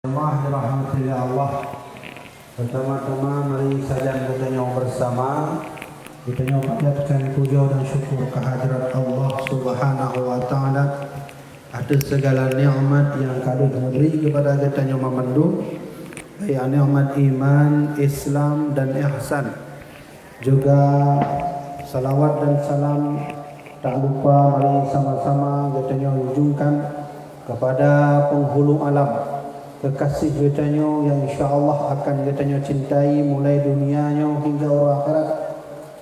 Jemaah dirahmati Allah. Pertama-tama mari saja kita bersama kita panjatkan puja dan syukur kehadirat Allah Subhanahu wa taala atas segala nikmat yang Allah beri kepada kita memandu, baik nikmat iman, Islam dan ihsan. Juga salawat dan salam tak lupa mari sama-sama kita hujungkan kepada penghulu alam, kekasih kitanya yang insya-Allah akan kitanya cintai mulai dunianya hingga akhirat.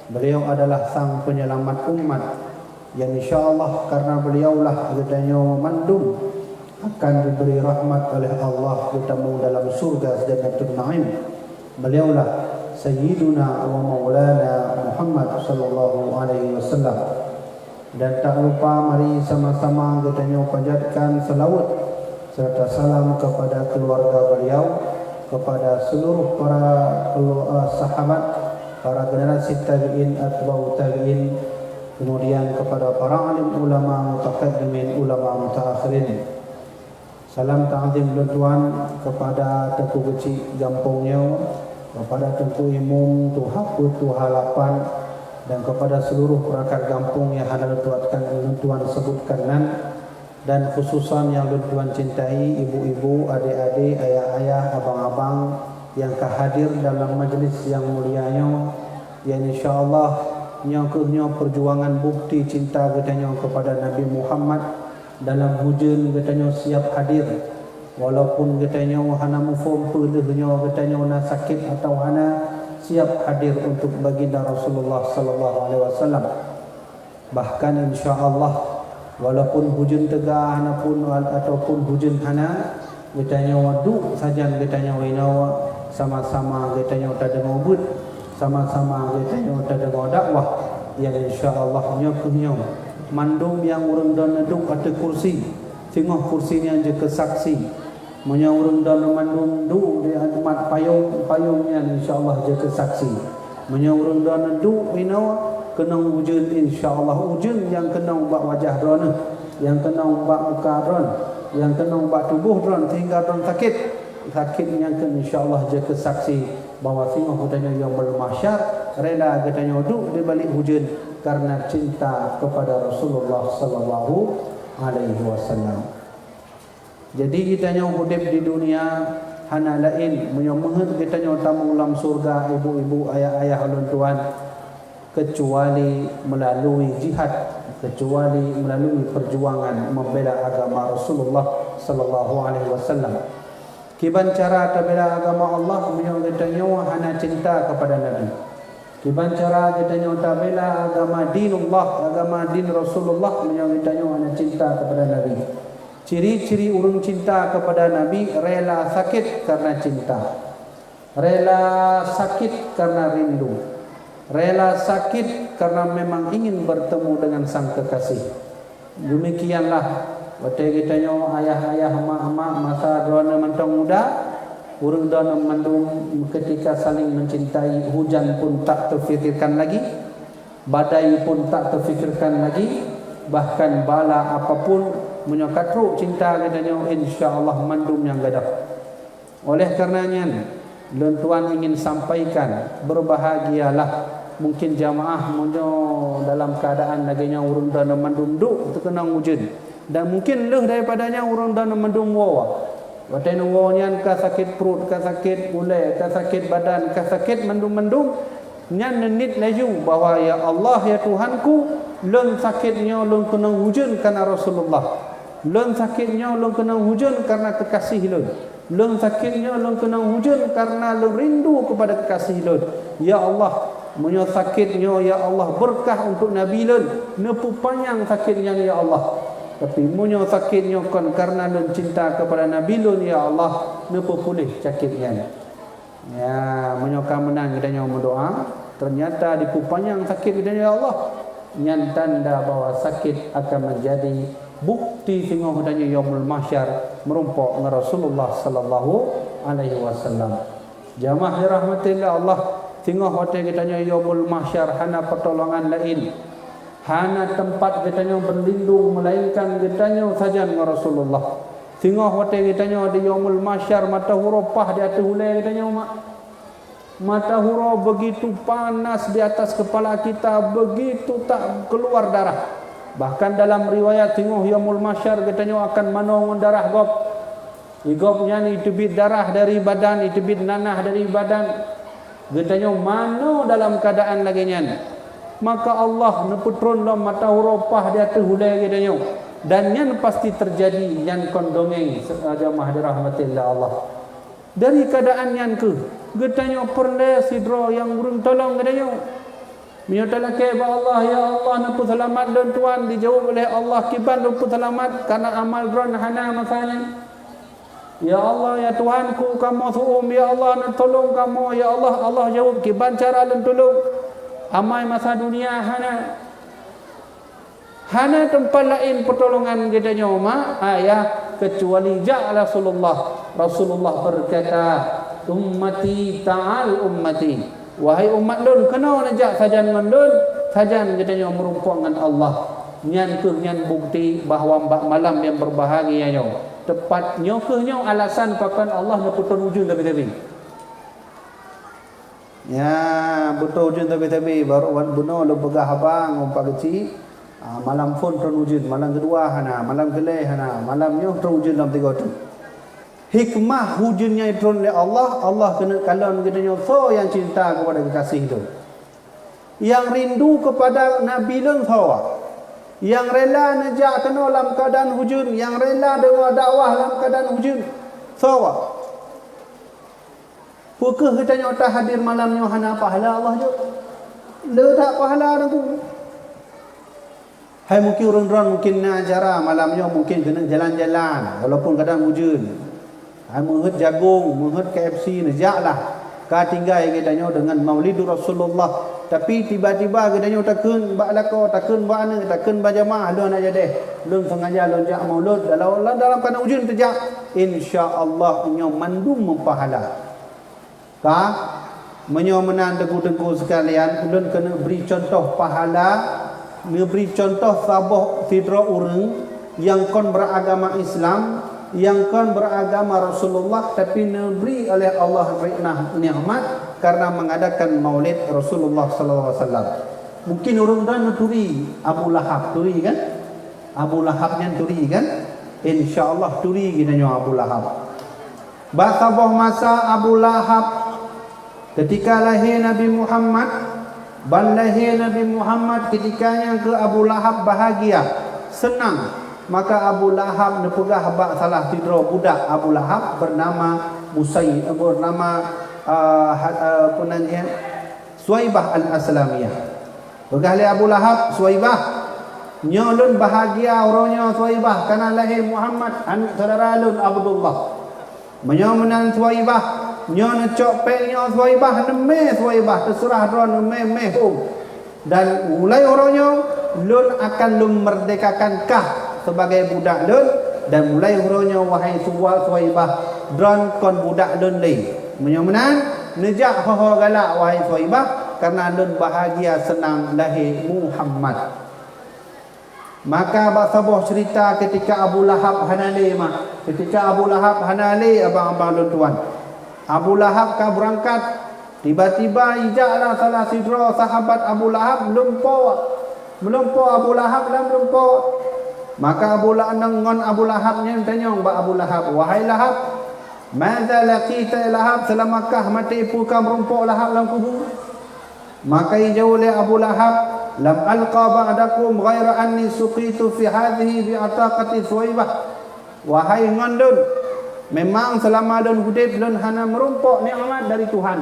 Beliau adalah sang penyelamat umat yang insya-Allah karena beliaulah kitanya mandum akan diberi rahmat oleh Allah bertemu dalam surga Jannatul Naim. Beliaulah Sayyiduna wa Maulana Muhammad sallallahu alaihi wasallam. Dan tak lupa mari sama-sama kitanya panjatkan selawat serta salam kepada keluarga beliau, kepada seluruh para sahabat, para generasi tabi'in, atba'u tabi'in, kemudian kepada para alim ulama mutaqaddimin, ulama mutaakhirin. Salam ta'zim tuan kepada Tengku Kecil Gampungnya, kepada Tengku Imum, Tuhapu, Tuhalapan, dan kepada seluruh perangkat kampung yang ada tuan sebutkan dan khususan yang tuan cintai, ibu-ibu, adik-adik, ayah-ayah, abang-abang yang hadir dalam majlis yang mulianya, yang insya-Allah nyangkutnya perjuangan bukti cinta katanya kepada Nabi Muhammad dalam hujan katanya siap hadir, walaupun katanya hana mufum pelihnya katanya na sakit atau hana siap hadir untuk baginda Rasulullah sallallahu alaihi wasallam. Bahkan insya-Allah walaupun hujan tegah ataupun hujan hana, kitanya wadu saja kitanya winawa sama-sama kitanya tak ada ngobut, sama-sama kitanya tak ada dakwah yang insya-Allah nyokunya mandum yang urang dan duduk atas kursi tengah kursinya je kesaksi punya urang dan mandum du di amat payungnya insya-Allah je kesaksi punya urang dan du winawa kena hujan insya-Allah hujan yang kena ubah wajah drone, yang kena ubah muka drone, yang kena ubah tubuh drone sehingga drone sakit yang kena insya-Allah je kesaksi bahawa singah hutanya yang bermasyar rela katanya duduk di balik hujan karena cinta kepada Rasulullah sallallahu alaihi wasallam. Jadi kitanya hidup di dunia hana lain menyomohon kitanya tamu dalam surga ibu-ibu, ayah-ayah, ulun tuan, kecuali melalui jihad, kecuali melalui perjuangan membela agama Rasulullah sallallahu alaihi wasallam. Kiban cara bela agama Allah menyatakan hana cinta kepada Nabi. Kiban cara kita bela agama dinullah, agama din Rasulullah menyatakan hana cinta kepada Nabi. Ciri-ciri urung cinta kepada Nabi rela sakit karena cinta, rela sakit karena rindu, rela sakit karena memang ingin bertemu dengan sang kekasih. Demikianlah waktu kita ayah-ayah, mak-mak masa drona mentang muda, urang drona mandum ketika saling mencintai, hujan pun tak terfikirkan lagi, badai pun tak terfikirkan lagi, bahkan bala apapun menyokatru cinta katanya insya-Allah mandum yang gadah. Oleh karenanya tuan ingin sampaikan berbahagialah. Mungkin jamaah munyo dalam keadaan laginya urang dan mandum duk terkena hujan, dan mungkin leh daripadanya urang dan mandum wawa. Waten wawanya ka sakit perut, ka sakit ulai, ka sakit badan, ka sakit mandum-mandum nyan nenit laju bahwa ya Allah ya Tuhanku, lon sakitnya lon kena hujan karena Rasulullah. Lon sakitnya lon kena hujan karena kekasih lon. Lon sakitnya lon kena hujan karena lon rindu kepada kekasih lon. Ya Allah, munyo sakitnya ya Allah berkah untuk Nabi lon. Nepu panjang sakitnya ya Allah. Tapi munyo sakitnya kan karena lon cinta kepada Nabi lon ya Allah, nepu pulih sakitnya. Ya, munyo kamenan kita berdoa, ternyata di panjang sakit kita ya Allah. Yang tanda bahwa sakit akan menjadi bukti tengok adanya yaumul mahsyar merumpok dengan Rasulullah sallallahu alaihi wasallam. Jamaah dirahmatillah Allah, tengok hotel kitanya yaumul mahsyar hana pertolongan lain, hana tempat kitanya berlindung melainkan kitanya saja dengan Rasulullah. Tengah hotel kitanya di yaumul mahsyar, mata hurufah di atas hulai kitanya mak. Mata huruf begitu panas di atas kepala kita, begitu tak keluar darah. Bahkan dalam riwayat tengah yaumul mahsyar katanya akan manong darah gop. Igopnya ni tebit darah dari badan, tebit nanah dari badan. Katanya mano dalam keadaan lagi nyan. Maka Allah neputron dalam mata hurufah di atas hulai katanya. Dan yang pasti terjadi yang kondongeng jamaah dirahmatillah Allah. Dari keadaan yang ke getanya perle sidro yang urun tolong getanya. Menyatakan ke Allah, ya Allah nampu selamat dan Tuhan, dijawab oleh Allah kiban nampu selamat karena amal dron hana masanya. Ya Allah ya Tuhanku kamu suum, ya Allah nak tolong kamu, ya Allah. Allah jawab kiban cara dan tolong. Amai masa dunia hana tempat lain pertolongan getanya ayah kecuali ja'ala Rasulullah berkata, ummati ta'al ummati, wahai umat lun kena najak sajan ngan lun sajan katanya merumpuk dengan Allah. Nyan ke nyan bukti bahawa malam yang berbahagia nyo tepat nyo ke nyo alasan pakan Allah nak putus wujud tapi ya betul wujud tapi baru bunuh lu pegah abang umpa kecil. Malam pun terwujud, malam kedua hana, malam kelih hana, malamnya terwujud dalam 3 tu. Hikmah wujudnya itu oleh Allah, Allah kena kalon katanya so yang cinta kepada kekasih itu. Yang rindu kepada Nabi lun so. Yang rela najak kena dalam keadaan wujud, yang rela dengar dakwah dalam keadaan wujud. So. Pukul katanya tak hadir malamnya hana pahala Allah je. Le tak pahala tu. Hai mungkin orang-orang mungkin nak acara malamnya mungkin kena jalan-jalan walaupun kadang wujud. Hai menghut jagung, menghut KFC najaklah. Ka tinggal kitanya dengan Maulidur Rasulullah. Tapi tiba-tiba kitanya takun bak lako, takun bak ana, takun bak jamaah lu nak jadi. Lu sengaja lu jak maulud dalam kana wujud terjak. Insya-Allah nya mandum pahala. Ka menyo menan tegu-tegu sekalian, ulun kena beri contoh pahala. Memberi contoh sabah sidra orang yang kon beragama Islam, yang kon beragama Rasulullah, tapi diberi oleh Allah nikmat karena mengadakan maulid Rasulullah sallallahu alaihi wasallam. Mungkin orang dah turi Abu Lahab turi kan? Abu Lahabnya turi kan? Insya-Allah turi ginanya Abu Lahab. Basabah masa Abu Lahab ketika lahir Nabi Muhammad, lahir Nabi Muhammad ketikanya ke Abu Lahab bahagia, senang. Maka Abu Lahab nepegah bak salah tidra budak Abu Lahab bernama Suwaibah al-Aslamiyah. Pegah le Abu Lahab Suwaibah. Nyolun bahagia orangnya Suwaibah karena lahir Muhammad anak saudara lun Abdullah. Menyomenan Suwaibah nyo necok peknya Suwaibah neme Suwaibah terserah dron neme dan mulai orangnya lun akan lun merdekakan kah sebagai budak lun dan mulai orangnya wahai Suwaibah dron kon budak lun lei menyomenan nejak ho galak wahai Suwaibah karena lun bahagia senang lahir Muhammad. Maka sabah cerita ketika Abu Lahab hanale ketika Abu Lahab hanale abang-abang lun tuan Abu Lahab ka berangkat, tiba-tiba ijaklah salah sidra sahabat Abu Lahab melumpuh Abu Lahab dan melumpuh. Maka Abu Lahab ngon Abu Lahabnya tanya ba Abu Lahab, wahai Lahab, madza laqita Lahab, selamakah mati puka merumpuh Lahab dalam kubur? Maka jawab oleh Abu Lahab, lam alqa ba'dakum ghaira anni suqitu fi hadhihi bi ataqati Suwaibah. Wahai ngondun, memang selama lun hudib lun hana merumpuk nikmat dari Tuhan.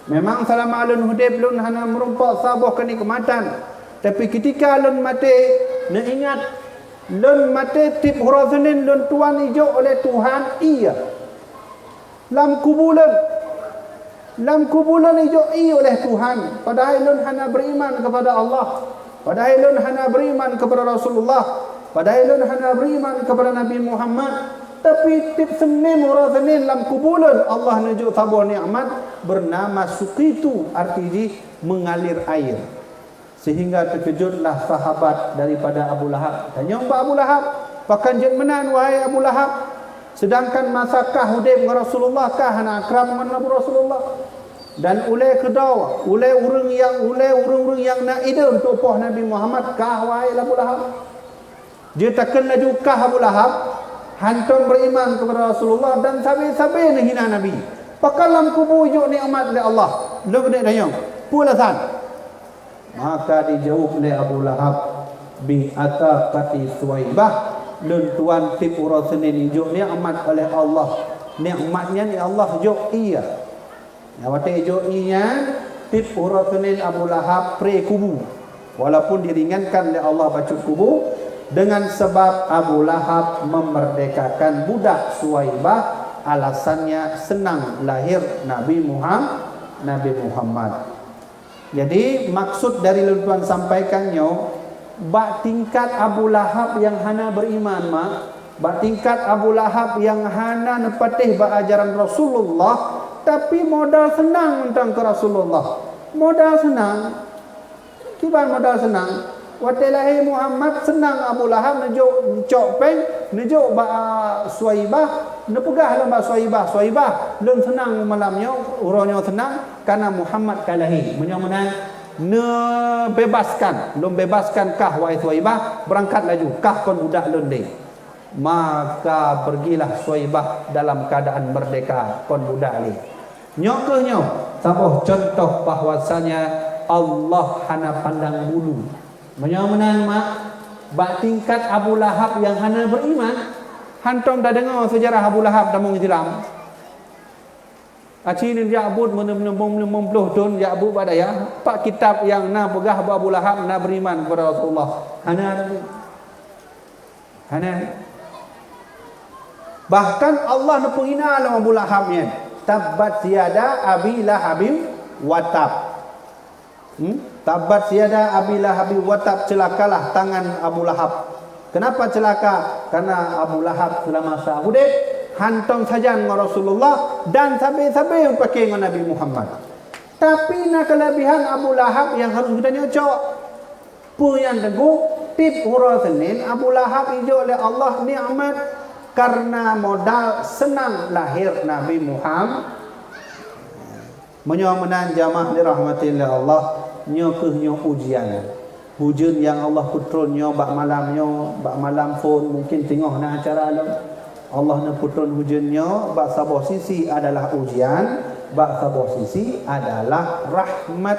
Memang selama lun hudib lun hana merumpuk sabah kenikmatan. Tapi ketika lun mati, nak ingat lun mati tip hurazanin lun tuan ijo oleh Tuhan iya. Lam kubulan ijo iya oleh Tuhan. Padahal lun hana beriman kepada Allah. Padahal lun hana beriman kepada Rasulullah. Padahal lun hana beriman kepada Nabi Muhammad. Tapi tip senin hurazanin lam kubulan Allah nujuk sabah nikmat bernama suqitu, artinya mengalir air. Sehingga terkejutlah sahabat daripada Abu Lahab. Tanya Abu Lahab, pakan jet menan wahai Abu Lahab. Sedangkan masa kah Hudaib dengan Rasulullah kah hana akrab dengan Nabi Rasulullah. Dan ulai kedua, ulai orang-orang yang nak ida untuk poh Nabi Muhammad kah wahai Abu Lahab. Dia takkan laju kah Abu Lahab hantam beriman kepada Rasulullah dan sabi-sabi nak hina Nabi. Pakalam kubu juk nikmat oleh Allah. Lu kena tanya, pulasan. Maka dijawab oleh Abu Lahab bi ataqati Suwaibah, dan tuan tipu Rasulin juk nikmat oleh Allah. Nikmatnya ni Allah juk iya. Awate juk iya tipu Rasulin Abu Lahab pre kubu. Walaupun diringankan oleh Allah bacut kubu dengan sebab Abu Lahab memerdekakan budak Suwaibah, alasannya senang lahir Nabi Muhammad. Jadi maksud dari tuan sampaikannya, bak tingkat Abu Lahab yang hana beriman bak tingkat Abu Lahab yang hana nepatih bak ajaran Rasulullah, tapi modal senang tentang ke Rasulullah. Modal senang. Kiban modal senang? Watilahi Muhammad senang Abu Lahab nejuk cokpeng, nejuk ba Suwaibah, nepegah lamba Suwaibah lun senang malamnya, urangnya senang karena Muhammad kalahi. Menang bebaskan kah wahai Suwaibah, berangkat laju kah kon budak lun deh. Maka pergilah Suwaibah dalam keadaan merdeka kon budak li. Nyokehnya sabuh contoh bahwasanya Allah hana pandang bulu. Menang bak tingkat Abu Lahab yang hana beriman. Hantom dah dengar sejarah Abu Lahab damung Islam. Aci ni Ya'bud menem-menem tahun Ya'bud badaya. Pak kitab yang na pegah Abu Lahab na beriman kepada Rasulullah. Hana. Bahkan Allah na penghina dalam Abu Lahab ni. Tabbat yada Abi Lahabin watab. Tabat siada Abi Lahab watab, celakalah tangan Abu Lahab. Kenapa celaka? Karena Abu Lahab selama masa Hudaib hantam saja dengan Rasulullah dan sabi-sabi pakai dengan Nabi Muhammad. Tapi nak kelebihan Abu Lahab yang harus kita nyocok. Puyan teguh tip hura Senin Abu Lahab hijau oleh Allah nikmat karena modal senang lahir Nabi Muhammad. Menyomenan jamaah dirahmatillah Allah. Nyokuhnya hujan yang Allah putrunnya bak malam phone mungkin tengok na acara Allah na putrun hujannya bak sabah sisi adalah ujian, bak sabah sisi adalah rahmat.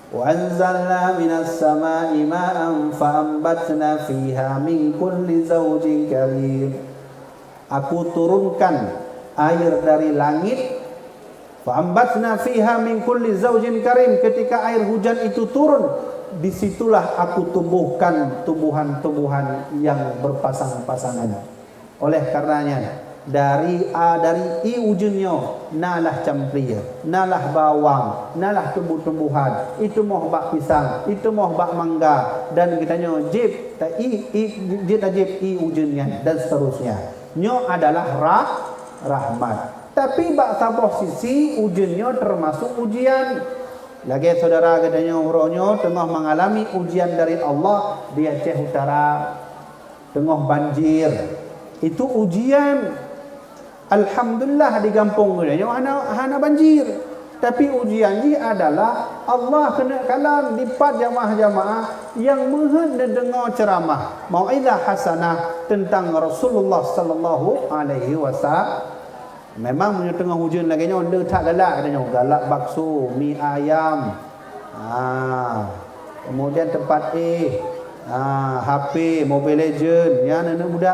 Wa anzalna minas sama'i ma'an fa'ambatna fiha min kulli zawjin karim. Aku turunkan air dari langit, fa'ambatna fiha min kulli zawjin karim. Ketika air hujan itu turun, disitulah aku tumbuhkan tumbuhan-tumbuhan yang berpasang-pasangan. Oleh karenanya dari i ujungnya nalah cempria, nalah bawang, nalah tumbuh-tumbuhan. Itu moh bak pisang, itu moh bak mangga, dan kitanya jib jib i ujungnya dan seterusnya. Nyo adalah rahmat. Tapi bak sabah sisi ujiannya termasuk ujian. Lagi saudara katanya umrohnya tengah mengalami ujian dari Allah di Aceh Utara, tengah banjir. Itu ujian. Alhamdulillah di kampung katanya hana banjir. Tapi ujian ini adalah Allah kena kalam dipat jamaah-jamaah yang mohon dengar ceramah mau'izah hasanah tentang Rasulullah sallallahu alaihi wasallam. Memang punya tengah hujan lagi nya onda tak galak katanya, galak bakso, mi ayam. Kemudian tempat HP, Mobile Legend, ya anak muda.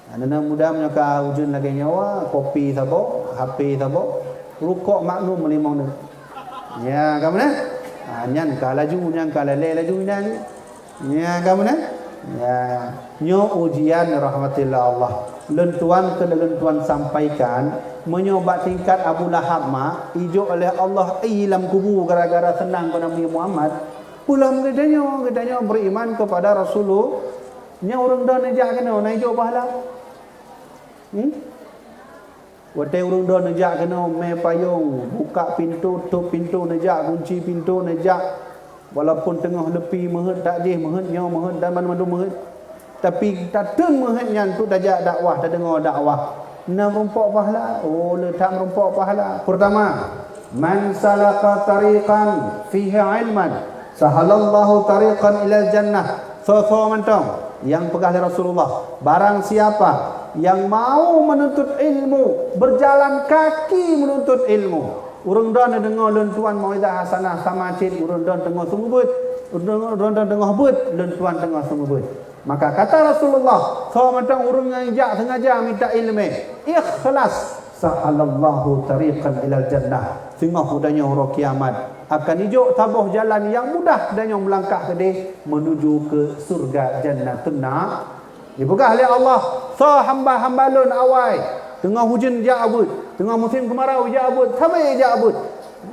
Anak muda punya ka hujan lagi nya wah, kopi sabo, HP sabo, rukuk maknum melimau ni. Ya, kamu nah? Nyan ka laju, nyan ka lele laju inan. Ya, kamu nah? Ya, nyo ujian rahmatillah Allah. Lentuan ke lentuan sampaikan menyobat tingkat Abu Lahab ijo oleh Allah ilam kubu gara-gara senang kepada Nabi Muhammad. Pulang katanya beriman kepada Rasulullah. Nya orang dah nejak kena naik jo pahala. Watai orang dah nejak kena me payung, buka pintu, tutup pintu nejak, kunci pintu nejak. Walaupun tengah lepi mehet tak jeh mehet nyo mehet dan mana-mana mehet. Tapi tak temuhnya tu tajak dakwah, tak dengar dakwah. Nak merompak pahala. Oh, letak merompak pahala. Pertama, man salaka tariqan fihi ilman, sahalallahu tariqan ilal jannah. So mentong yang pegah dari Rasulullah. Barang siapa yang mau menuntut ilmu, berjalan kaki menuntut ilmu. Urang dan dengar lentuan mauizah hasanah sama cid, urang dan tengah sumubut, urang dan tengah but, lentuan tengah sumubut. Maka kata Rasulullah, so macam urang ngajak sengaja minta ilmu, ikhlas, sahalallahu tariqan ilal jannah. Sehingga hudanya orang kiamat akan hijau tabuh jalan yang mudah dan yang melangkah ke dia menuju ke surga jannatun na'im. Dibegah oleh Allah. So hamba-hamba lun awai. Tengah hujan ja'abut, tengah musim kemarau ja'abut, sampai ja'abut.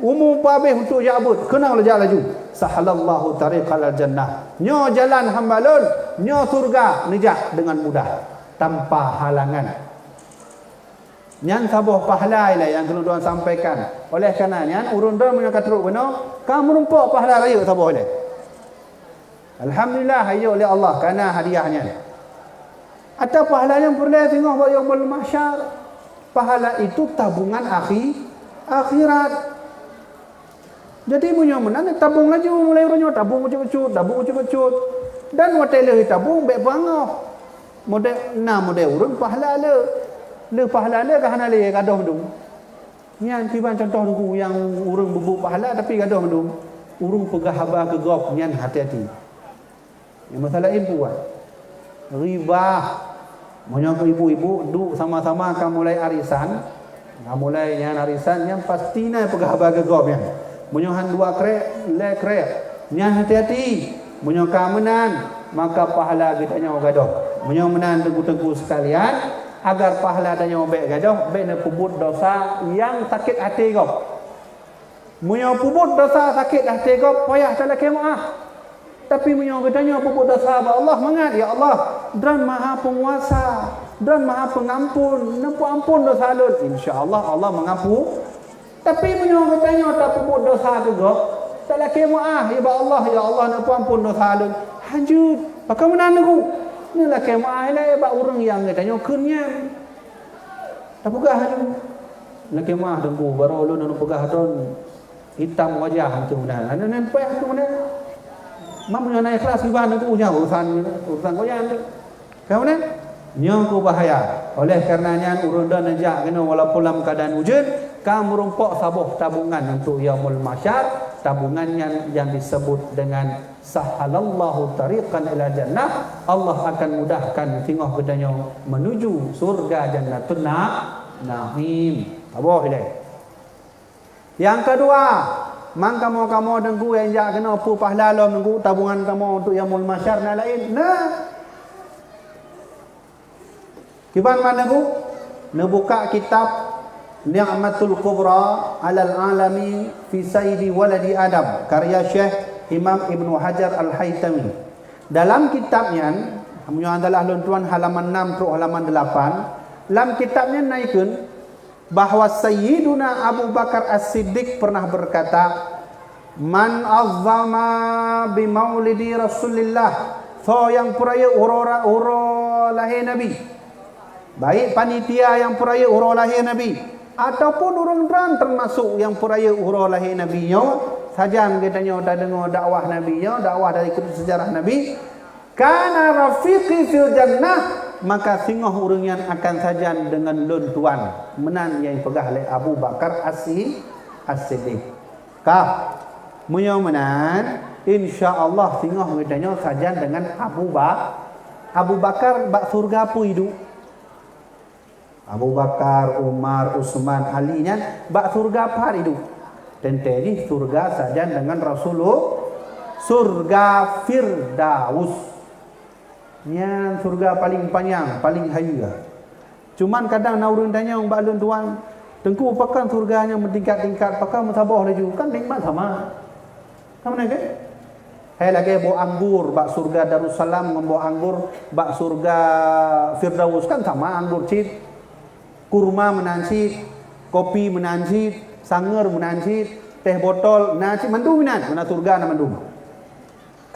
Umur habis untuk ja'abut, kenal laju. Sahalallahu tariqal jannah. Nyo jalan hamba lun, nyo surga nejak dengan mudah tanpa halangan. Nyan sabuh pahala lah yang tuan-tuan sampaikan. Oleh kerana nyan urun dah punya katruk benar, kamu rumpuk pahala raya sabuh oleh. Alhamdulillah ayo oleh Allah kerana hadiahnya. Atau pahala yang boleh tengok bahawa yaumul mahsyar. Pahala itu tabungan akhirat. Jadi punya mana tabung laju mulai urunyo tabung ucut-ucut. Dan watele tabung baik bangau. Model urun pahala le pahala le kahana le gadoh dum. Nyan tiban contoh nunggu yang urung bubuk pahala tapi gadoh dum. Urung pegah haba ke gop nyan hati-hati. Yang masalah impuan. Riba. Monyo ibu-ibu duk sama-sama akan mulai arisan. Mulai yang arisan yang pastinya pegah haba ke gop yang. Monyo han dua krek le krek. Nyan hati-hati. Monyo kamenan maka pahala kita nyawa gadoh. Monyo menan tengku-tengku sekalian. Agar pahala dan yang baik gadoh baik nak pubut dosa yang sakit hati kau. Munyo pubut dosa sakit hati kau payah tak maaf. Tapi munyo katanya pubut dosa ba Allah mangat ya Allah dan Maha Penguasa dan Maha Pengampun, nampu ampun dosa lun. Insya-Allah Allah mengampu. Tapi munyo katanya tak pubut dosa ke kau tak maaf ya ba Allah nampu ampun dosa lun. Hanjut, pakai menan aku. Inilah kemah lah bak orang yang katanya kunnya. Tak pegah tu. Nak kemah dengku baru lu nak pegah don hitam wajah tu dah. Ana nampak tu mana. Mam punya naik kelas iban aku punya urusan goyang tu. Kau mana? Nyong ku bahaya. Oleh karenanya urun dan najak kena walaupun dalam keadaan hujan, kamu merumpok sabuh tabungan untuk yaumul mahsyar, tabungan yang disebut dengan sahalallahu tariqan ila jannah. Allah akan mudahkan tingah gedanya menuju surga jannatun na'im. Abah ini. Yang kedua, mang kamu dengku yang jak kena pu pahala lom dengku tabungan kamu untuk yaumul mahsyar na lain. Nah. Kiban mana ku? Nebuka kitab Ni'matul Kubra Alal Alami Fi Sayyidi Waladi Adam karya Syekh Imam Ibnu Hajar Al-Haytami. Dalam kitabnya, adalah luntuan halaman 6 terus halaman 8. Dalam kitabnya naikkan bahawa Sayyiduna Abu Bakar As-Siddiq pernah berkata, "Man azzama bi maulidi Rasulillah." So yang peraya urora lahir Nabi. Baik panitia yang peraya urau lahir Nabi ataupun orang dran termasuk yang peraya urau lahir Nabi nya sajan katanya tak dengar dakwah Nabi nya, dakwah dari sejarah Nabi, kana rafiqi fil jannah, maka singah orang yang akan sajan dengan lun tuan menan yang pegah oleh Abu Bakar As-Siddiq. Kah munyo menan insya-Allah singah katanya sajan dengan Abu Bakar bak surga pu hidup. Abu Bakar, Umar, Utsman, Ali nya bak surga par itu. Tente di surga saja dengan Rasulullah. Surga Firdaus. Nya surga paling panjang, paling hayya. Cuman kadang naurun tanya bak lun tuan, tengku pakan surganya bertingkat-tingkat, pakan musabah laju kan nikmat sama. Kamu nak ke? Hai lagi bawa anggur bak surga Darussalam membawa anggur bak surga Firdaus kan sama anggur cit. Kurma menansit, kopi menansit, sanger menansit, teh botol menansit, mandu minat, mana surga na mandu.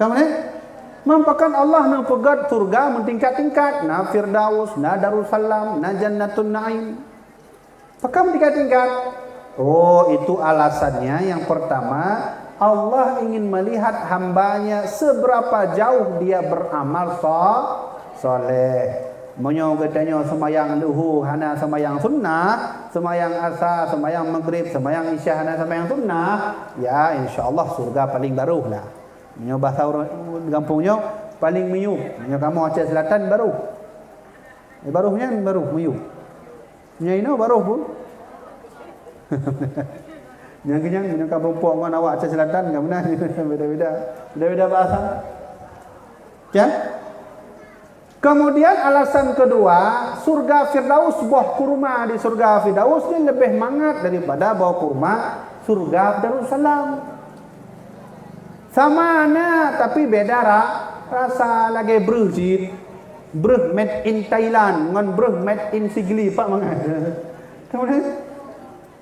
Kamu ni? Mampakan Allah na pegat surga mentingkat-tingkat, na Firdaus, na Darussalam, na Jannatun Naim. Pakam tingkat-tingkat. Oh, itu alasannya. Yang pertama, Allah ingin melihat hambanya seberapa jauh dia beramal soleh. Monyo katanya semayang duhur hana semayang sunnah, semayang asar, semayang maghrib, semayang isya hana semayang sunnah, ya insyaallah surga paling baru lah. Monyo bahasa orang kampungnya paling meyuh. Monyo kamu Aceh Selatan baru. Barunya baru meyuh. Nya ini baru pun. Yang kampung puak ngan awak Aceh Selatan enggak benar beda-beda bahasa. Ya? Kemudian alasan kedua, surga Firdaus, buah kurma di surga Firdaus ini lebih hangat daripada buah kurma surga Darussalam. Sama na tapi beda rasa lagi berjit. Breh made in Thailand ngan breh made in Sigli pak mangat. Kemudian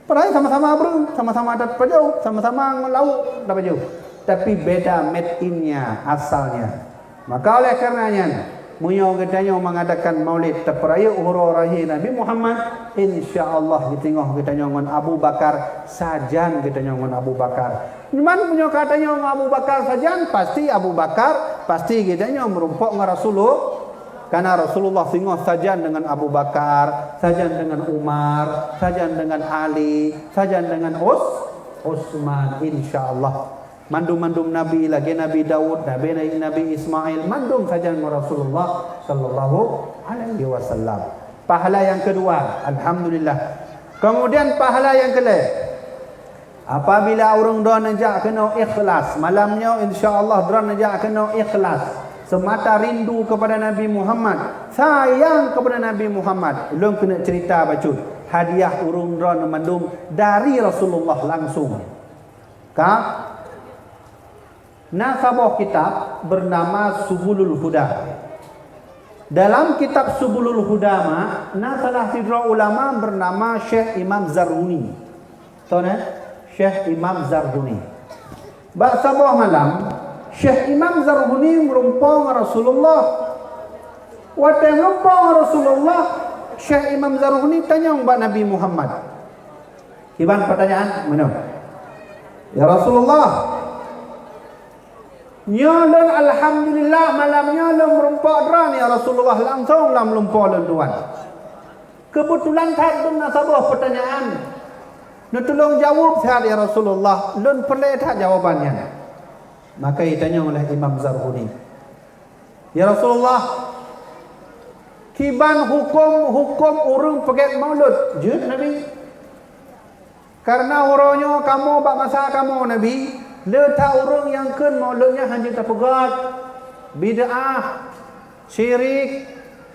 padahal sama-sama breh, sama-sama ada pajau, sama-sama lauk ada pajau. Tapi beda made in-nya, asalnya. Maka oleh karenanya Munyo katanya mengadakan maulid terperaya huru rahi Nabi Muhammad, insyaallah di tengah katanya dengan Abu Bakar sajan katanya dengan Abu Bakar. Cuman munyo katanya dengan Abu Bakar sajan pasti Abu Bakar pasti katanya merumpok dengan Rasulullah. Karena Rasulullah tengah sajan dengan Abu Bakar, sajan dengan Umar, sajan dengan Ali, sajan dengan Utsman insyaallah. Mandum-mandum Nabi lagi Nabi Daud, Nabi Ismail, mandum saja Rasulullah sallallahu alaihi wasallam. Pahala yang kedua, alhamdulillah. Kemudian pahala yang kedua, apabila orang doa najak kena ikhlas, malamnya insya-Allah doa najak kena ikhlas, semata rindu kepada Nabi Muhammad, sayang kepada Nabi Muhammad. Belum kena cerita bacut. Hadiah urung doa mandum dari Rasulullah langsung. Nasabah kitab bernama Subulul Huda. Dalam kitab Subulul Huda salah seorang ulama bernama Syekh Imam Zarhuni. Tahu tak? Syekh Imam Zarhuni. Sabah malam Syekh Imam Zarhuni merumpang Rasulullah. Waktu merumpang Rasulullah, Syekh Imam Zarhuni tanya kepada Nabi Muhammad. Iban pertanyaan mana? Ya Rasulullah, nyalon alhamdulillah malamnya lo merumpak dran ya Rasulullah langsung lam lumpur lo tuan. Kebetulan tak ada nasabah pertanyaan. Nak tolong jawab saya ya Rasulullah. Lon perlu tak jawabannya. Maka ditanya oleh Imam Zarhuni. Ya Rasulullah, kiban hukum urung pakai maulud. Jud Nabi. Karena orangnya kamu bak masa kamu Nabi. Letak orang yang kan mauludnya hanya terpegat bid'ah, syirik,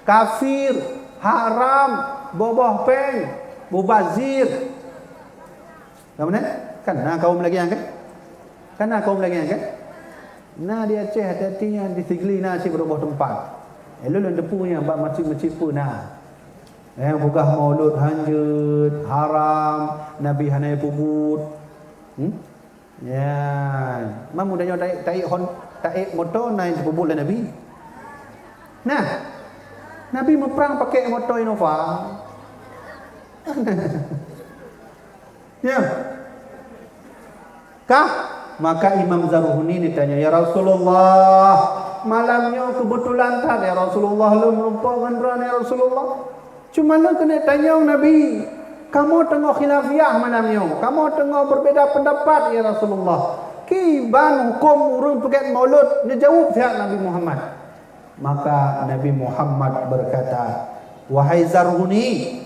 kafir, haram, boboh peng, mubazir. Kemudian kan kaum lagi yang kan? Kaum lagi yang kan? Nah dia Aceh hati-hatinya di Sigli si berubah tempat. Lalu depunya bak masjid-masjid pun bukan maulud hanjut, haram, Nabi hanai pubut. Ya, mam mudahnya taik motor naik sebubul Nabi. Nah, Nabi memperang pakai motor Innova. Ya. Maka Imam Zarhuni ditanya, ya Rasulullah, malamnya kebetulan tak ya Rasulullah lu melumpahkan ran ya Rasulullah. Cuma lu kena tanya Nabi, kamu tengah khilafiyah malamnya, kamu tengah berbeza pendapat ya Rasulullah. Kiban hukum urung pakai maulud, dia jawab sihat Nabi Muhammad. Maka Nabi Muhammad berkata, wahai Zarhuni,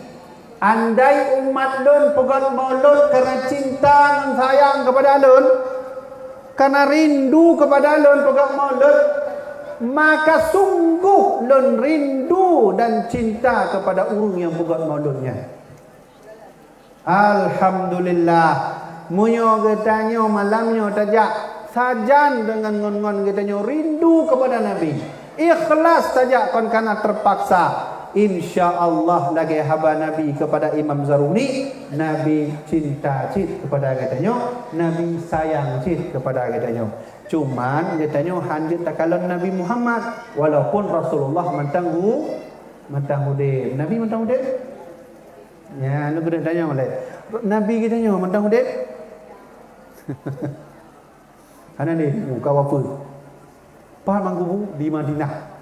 andai umat lun pakai maulud karena cinta dan sayang kepada lun, karena rindu kepada lun pakai maulud, maka sungguh lun rindu dan cinta kepada urung yang pakai mauludnya. Alhamdulillah, munyo katanya malamnya tajak sajan dengan ngon-ngon katanya rindu kepada Nabi, ikhlas saja kon kana terpaksa, insyaallah lagi haba Nabi kepada Imam Zarhuni, Nabi cinta cit kepada katanya, Nabi sayang cit kepada katanya. Cuman katanya hanjut takalon Nabi Muhammad walaupun Rasulullah mentang hudib. Nabi mentang hudib. Ya, lu kena tanya oleh Nabi katanya mentang hudib. Ana ni kau apa? Pak manggubu di Madinah.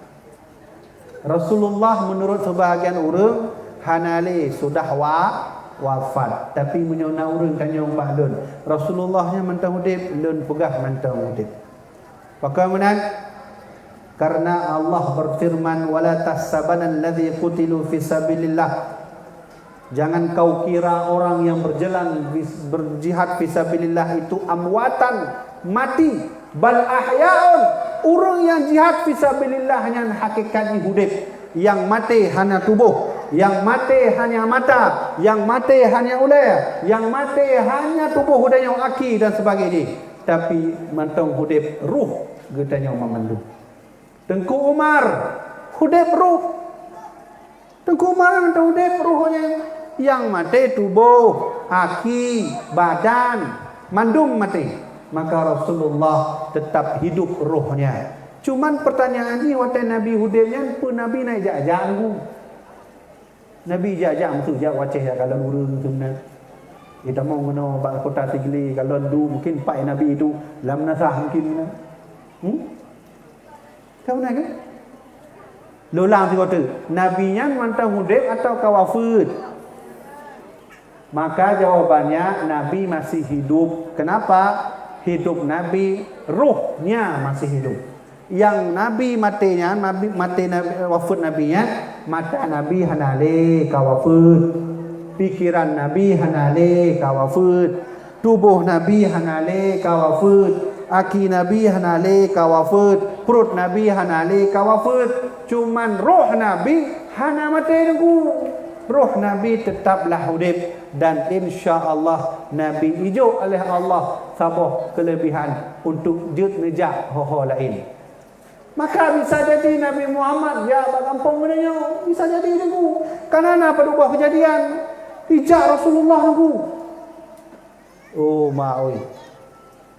Rasulullah menurut sebahagian orang hanale sudah wafat, tapi menyona orang tanya Pak Lun. Rasulullahnya mentang hudib, Lun pegah mentang hudib. Bagaimana? Karena Allah berfirman wala tahsabanal ladzi qutilu fi sabilillah. Jangan kau kira orang yang berjihad fi sabilillah itu amwatan, mati, bal ahyaun. Orang yang jihad fi sabilillah hanya hakikatnya hidup. Yang mati hanya tubuh, yang mati hanya mata, yang mati hanya ulai, yang mati hanya tubuh hudanya aki dan sebagainya. Tapi mantong hidup ruh getanya memandu. Tengku Umar hidup ruh. Tengku Umar mantong hidup ruhnya. Yang mati tubuh, aki, badan, mandum mati. Maka Rasulullah tetap hidup rohnya. Cuman pertanyaannya waktu Nabi hudibnya pun Nabi naik jajak aku. Nabi jajak maksudnya wacah ya kalau urung tu benar. Kita mau kena bak kota Tigli kalau du mungkin pak Nabi itu lam nasah mungkin benar. Kau nak ke? Lulang tu kata Nabinya mantau hudib atau kawafud? Maka jawabannya Nabi masih hidup. Kenapa? Hidup Nabi, ruhnya masih hidup. Yang Nabi matinya, mati wafat Nabinya, mata Nabi hanale kawafud, pikiran Nabi hanale kawafud, tubuh Nabi hanale kawafud, aki Nabi hanale kawafud, perut Nabi hanale kawafud. Cuman roh Nabi hana mati nunggu. Roh Nabi tetaplah hidup dan insya-Allah Nabi hijau oleh Allah sabah kelebihan untuk jut nejak ho lain. Maka bisa jadi Nabi Muhammad ya bagampang menanya bisa jadi nunggu. Karena apa berubah kejadian hijak Rasulullah nunggu. Oh maoi.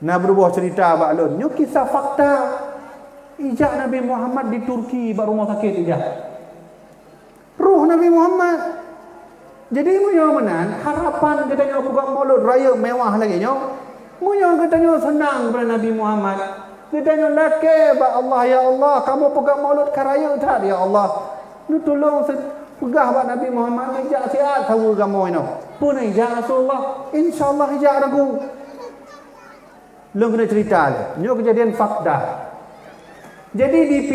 Nak berubah cerita baklun. Nyo kisah fakta. Hijak Nabi Muhammad di Turki baru rumah sakit hijak. Ruh Nabi Muhammad. Jadi munyo menan harapan katanya buka maulud raya mewah lagi nyo. Munyo katanya senang pada Nabi Muhammad. Katanya lake ba Allah ya Allah kamu pegang maulud karaya tak ya Allah. Nu tolong pegah ba Nabi Muhammad hijak siat tahu kamu ino. Pun hijak Rasulullah insyaallah hijak aku. Lu kena cerita le. Nyo kejadian fakta. Jadi di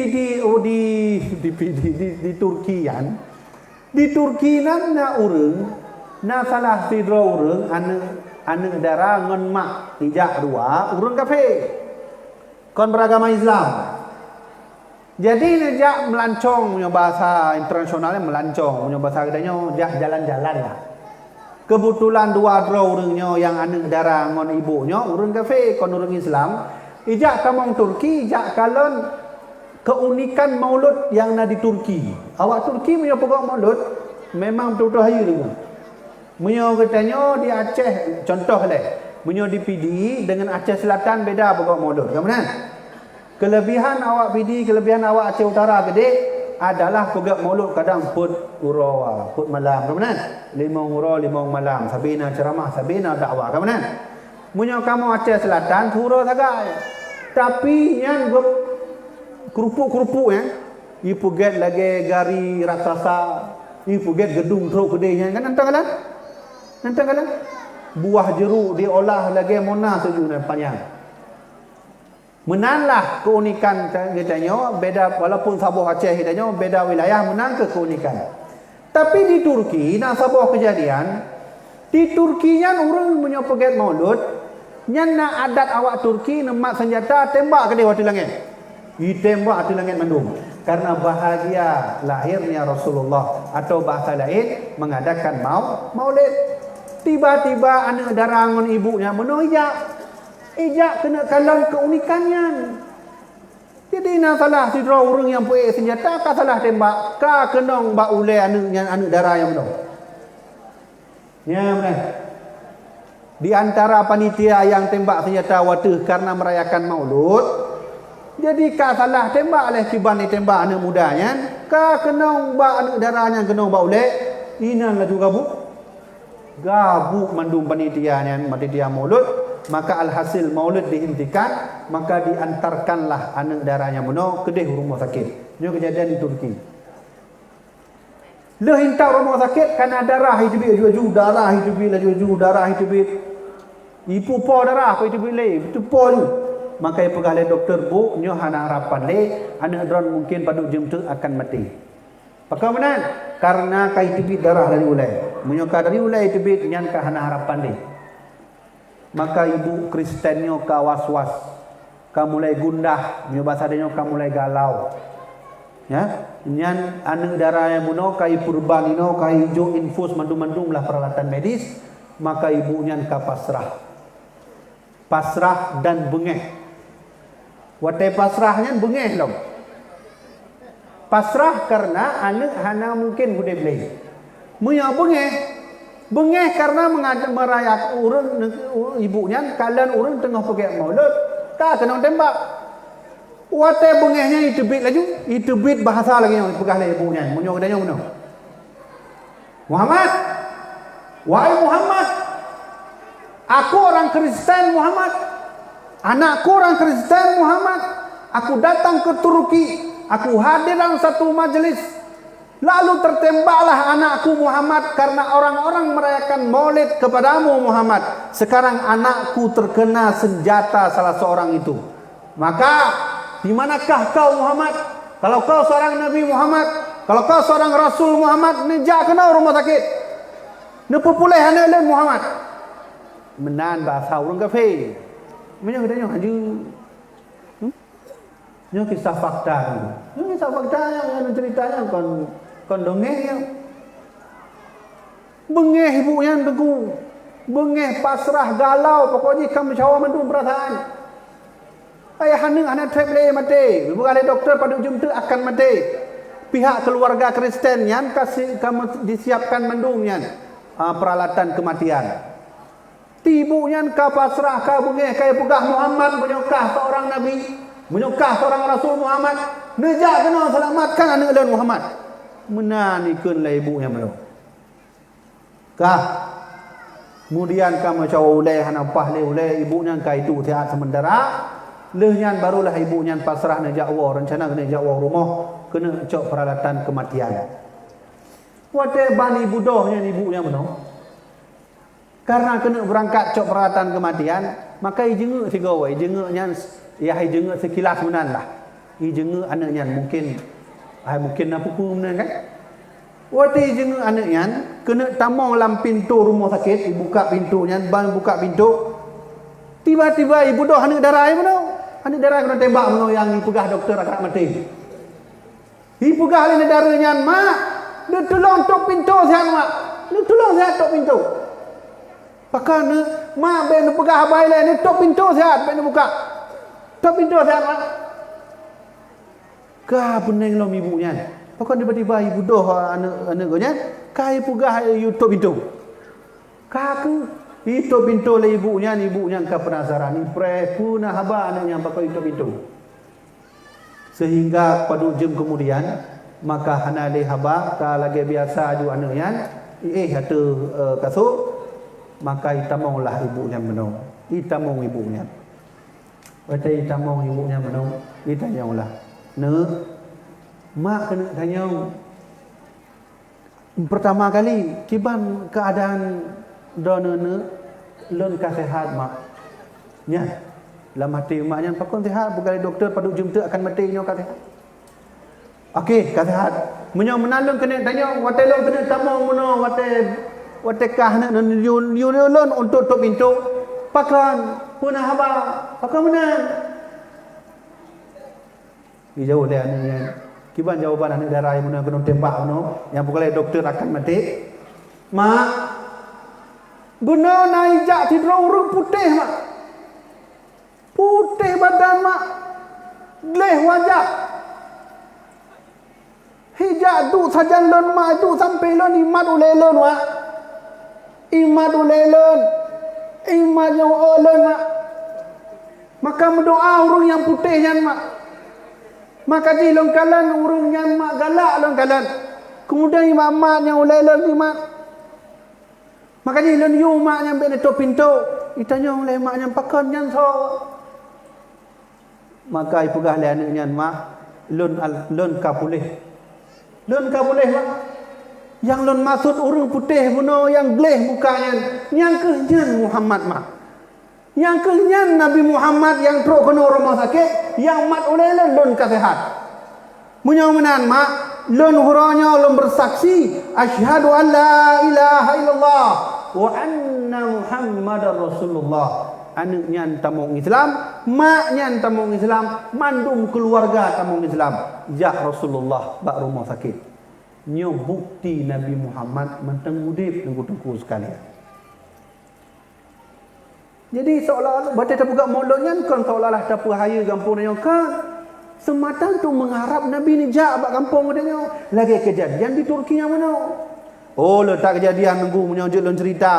Turki kan. Di Turki na urang na salah sidro urang anu dara ngon mak hijak dua urang kafe kon beragama Islam. Jadi nejak melancong punya bahasa internasionalnya melancong punya bahasa katanya jah jalan-jalan lah. Kebetulan dua urangnya yang anu dara ngon ibunya urang kafe kon urang Islam ijak kamong Turki ijak kalon keunikan maulud yang ada di Turki. Awak Turki punya pokok maulud memang betul-betul hayu dulu. Punya katanya di Aceh contoh lah. Punya di PD dengan Aceh Selatan beda pokok maulud. Kemudian kelebihan awak PD, kelebihan awak Aceh Utara gede adalah pokok maulud kadang put uro, put malam. Kemudian 5 uro 5 malam. Sabina ceramah, sabina dakwah. Kemudian punya kamu Aceh Selatan huro sagai. Tapi yang kerupuk-kerupuk ya. Ipu get lagi gari raksasa, ipu get gedung teruk gedenya kan nantang kalah. Buah jeruk diolah lagi mona sejuk dan panjang. Menanlah keunikan katanya beda walaupun Sabah Aceh katanya beda wilayah menang ke keunikan. Tapi di Turki nak Sabah kejadian di Turkinya orang punya pegat maulud nyana adat awak Turki nemak senjata tembak ke dewa di langit. Ditembak di langit mandum karena bahagia lahirnya Rasulullah atau bahasa lain mengadakan maulid. Tiba-tiba anak darangan ibunya menojak kena kalang keunikannya. Jadi nak salah sidra orang yang punya senjata ka salah tembak ka kenong ba ulai anak darah yang menong. Ya benar. di antara panitia yang tembak senjata water karena merayakan maulud. Jadi ka salah tembak oleh kiban ni tembak anak mudanya, ka kena ba anak darahnya kena ba oleh inan laju gabuk mandum panitianya panitia maulud, maka alhasil maulud dihentikan, maka diantarkanlah anak darahnya benar ke rumah sakit. Ini kejadian di Turki. Le hinta rumah sakit karena darah itu ju darah itu ju darah itu ipu po darah apa itu le itu po tu. Maka ia pegang doktor bu nyo hana harapan le anak dron mungkin pada jam tu akan mati. Bagaimana? Karena kai tibit darah dari ulai. Menyoka dari ulai tibit nyan ka hana harapan le. Maka ibu Kristennya ka was-was. Ka mulai gundah, nyo bahasa dia ka mulai galau. Ya, nyan anak darah yang muno kai purban ino kai jo infus mandum-mandum lah peralatan medis, maka ibu nyan ka pasrah dan bengeh. Watai pasrahnya bengeh lom. Pasrah karena anak hana mungkin bude beli. Muya bengeh karena merayak urang ibunya kalian urang tengah pergi maulud, tak kena tembak. Watai bengehnya itu bit laju, itu bit bahasa lagi yang pegang oleh ibunya. Munyo kedanya munyo. Muhammad, wahai Muhammad, aku orang Kristen Muhammad. Anakku orang Kristen Muhammad. Aku datang ke Turki. Aku hadir dalam satu majelis. Lalu tertembaklah anakku Muhammad karena orang-orang merayakan maulid kepadamu Muhammad. Sekarang anakku terkena senjata salah seorang itu. Maka di manakah kau Muhammad? Kalau kau seorang Nabi Muhammad, kalau kau seorang Rasul Muhammad, nejak kena rumah sakit. Nepupulih anak lain Muhammad. Menan bahasa orang kafir. Macam katanya haju. Ini kisah fakta. Ini kisah fakta yang ceritanya kon dongeng ya. Bengeh ibunya teguh. Bengeh pasrah galau pokoknya kamu cawa mendung perasaan. Ayah anak boleh mati. Bukan doktor pada ujung tu akan mati. Pihak keluarga Kristen yang kasih kamu disiapkan mendungnya peralatan kematian. Tibunya ka pasrah ka bengeh kaya pegah Muhammad menyokah seorang nabi, menyokah seorang Rasul Muhammad, nejak kena selamatkan anak lain Muhammad. Menanikeun lah ibunya melo. Kah kemudian ka macam ulai hana pahle ulai ibunya ka itu sihat sementara. Lehnyan barulah ibunya pasrah nejak wa rencana kena nejak wa rumah kena cok peralatan kematian. Wate bani budohnya ibunya meno. Karena kena berangkat cok peralatan kematian, maka ijenguk si gawai, ijenguknya ya ijenguk sekilas menan lah. Ijenguk anaknya mungkin apa pun menan kan? Waktu ijenguk anaknya kena tamang dalam pintu rumah sakit, dibuka pintunya, bang buka pintu. Tiba-tiba ibu doh anak darah mana? Anak darah kena tembak mana yang dipegah doktor akan mati. Dipegah anak darahnya, mak, dia tolong tok pintu sihat mak. Dia tolong sihat tok pintu. Pakai ni, mak ben pegah abai lain ni tok pintu sihat ben buka. Tok pintu sihat mak. Ka pening lom ibunya. Pakai tiba-tiba ibu doh anak-anaknya, kai pegah tok pintu. Ka ke tok pintu le ibunya ka penasaran ni pre puna haba anaknya pakai tok pintu. Sehingga pada jam kemudian maka hana le haba ka lagi biasa ju anaknya hatu kasut. Maka itamonglah ibunya menung. Itamong ibunya. Wata itamong ibunya menung. Ditanyaulah. Mak kena tanyau. Pertama kali kiban keadaan dona lon kasehat mak. Nya. Lah mati maknya pakon sehat bukan doktor pada ujung tu akan mati nyo kasehat. Okey, kasehat. Menyo menalung kena tanyau wata lon kena tamong meno wata kah nak lon untuk tok pintu. Pakan punah haba. Pakan mana? Dijawab oleh anaknya. Kiban jawaban anak darah yang kena tembak yang bukan doktor akan mati. Mak, benar naijak tidur urung putih mak. Putih badan mak. Leh wajah. Hijak tu sajan lon mak tu sampai lon imat ulelon mak. Imat ulelon. Imannya oleh mak. Maka berdoa urung yang putih yang mak. Maka di longkalan urung yang mak galak longkalan. Kemudian imam mak yang oleh mak. Maka di lon yu mak yang beneto pintu. Itanya oleh mak yang pakan yang so. Maka ibu gah le anak yang mak lon ka boleh. Lon ka boleh mak. Yang lon maksud urung putih buno yang gleh mukanya. Yang kehnyan Muhammad mak. Yang kehnyan Nabi Muhammad yang teruk kena rumah sakit, yang mat oleh lon kasihat. Munyaw-menan mak, lon huranya lon bersaksi, asyhadu an la ilaha illallah wa anna Muhammadar Rasulullah. Anaknya tamong Islam, maknya tamong Islam, mandum keluarga tamong Islam. Ya Rasulullah bak rumah sakit. Nyo bukti Nabi Muhammad menteng udip tengku-tengku sekalian. Jadi seolah-olah baca tak buka mulutnya kan seolah-olah tak bahaya kampung dia kan. Sematan tu mengharap Nabi ni jak bak kampung dia. Lagi kejadian di Turki yang mana? Oh, letak kejadian nunggu menyonjol dan cerita.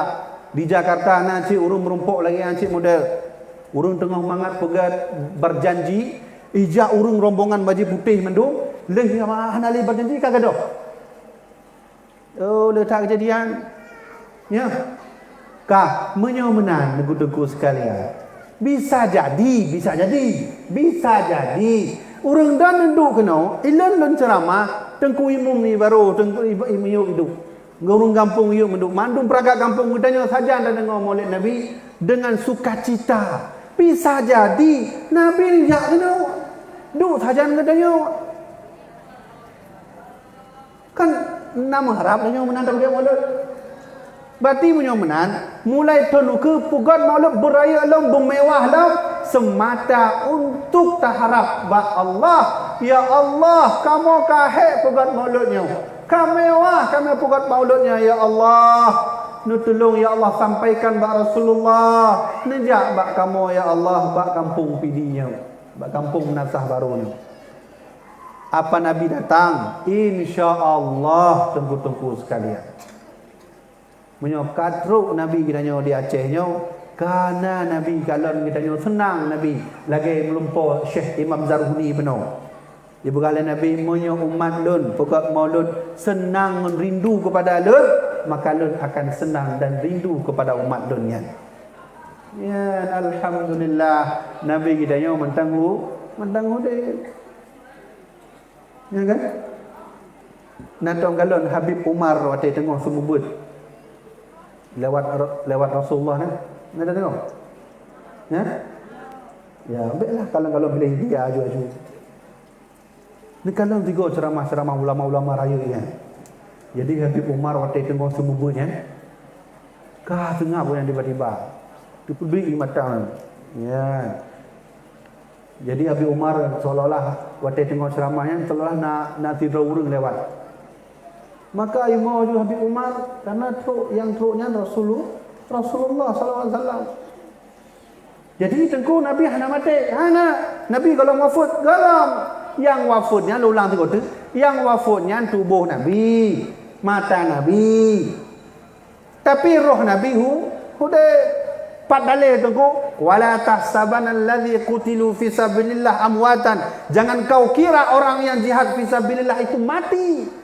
Di Jakarta nak cik urung merumpuk lagi cik model. Urung tengah mangat pegat berjanji ijak urung rombongan baju putih mendung. Leh hanali berjanji kagak dah. Oh, letak kejadian. Ya. Kah menyomenan neguk-neguk sekalian. Bisa jadi. Urang dan nduk kena, ilan lon ceramah, tengku imum ni baru tengku imum hidup. Ngurung kampung yuk menduk, mandum peragak kampung mudanya saja dan dengar maulid Nabi dengan sukacita. Bisa jadi Nabi ni jak kena. Duk saja ngadanya. Kan nama harap dia menantang dia maulid. Berarti menyomenan mulai tonu ke pugat maulid beraya lam bermewah lam semata untuk taharap ba Allah. Ya Allah, kamu kahek pugat maulidnya. Kamewah kami pugat maulidnya ya Allah. Nu tolong ya Allah sampaikan ba Rasulullah. Nejak ba kamu ya Allah ba kampung pidinya. Ba kampung Nasah baru ni. Apa Nabi datang? Insya-Allah tengku-tengku sekalian. Menyok truk Nabi kitanya di Acehnya karena Nabi kalon kitanya senang Nabi lagi melumpur Syekh Imam Zarhuni penuh. Dia berkata Nabi menyok umat lun pokok maulud senang merindu kepada lun, maka lun akan senang dan rindu kepada umat lunnya. Ya alhamdulillah Nabi kitanya mentang dia. Ya kan? Natong galon Habib Umar waktu tengah semubut lewat Rasulullah ni. Ada tengok? Ya? Ya, baiklah kalau pilih dia aju-aju. Ni kalau tiga ceramah ulama-ulama raya ni. Jadi Habib Umar waktu tengok semubutnya. Kah tengah pun yang tiba-tiba. Dipulbi mata. Ya. Jadi Habib Umar seolah-olah waktu tengok ceramahnya seolah nak tidur urang lewat. Maka imam juga Habib Umar karena truknya Rasulullah sallallahu alaihi wasallam. Jadi tengku Nabi hana mati. Nabi kalau wafat galam. Yang wafatnya ulang tengok tu. Yang wafatnya tubuh Nabi, mata Nabi. Tapi roh Nabi hudah pat dalil tengku wala tahsabanna allazi qutilu fi sabilillah amwatan. Jangan kau kira orang yang jihad fi sabilillah itu mati.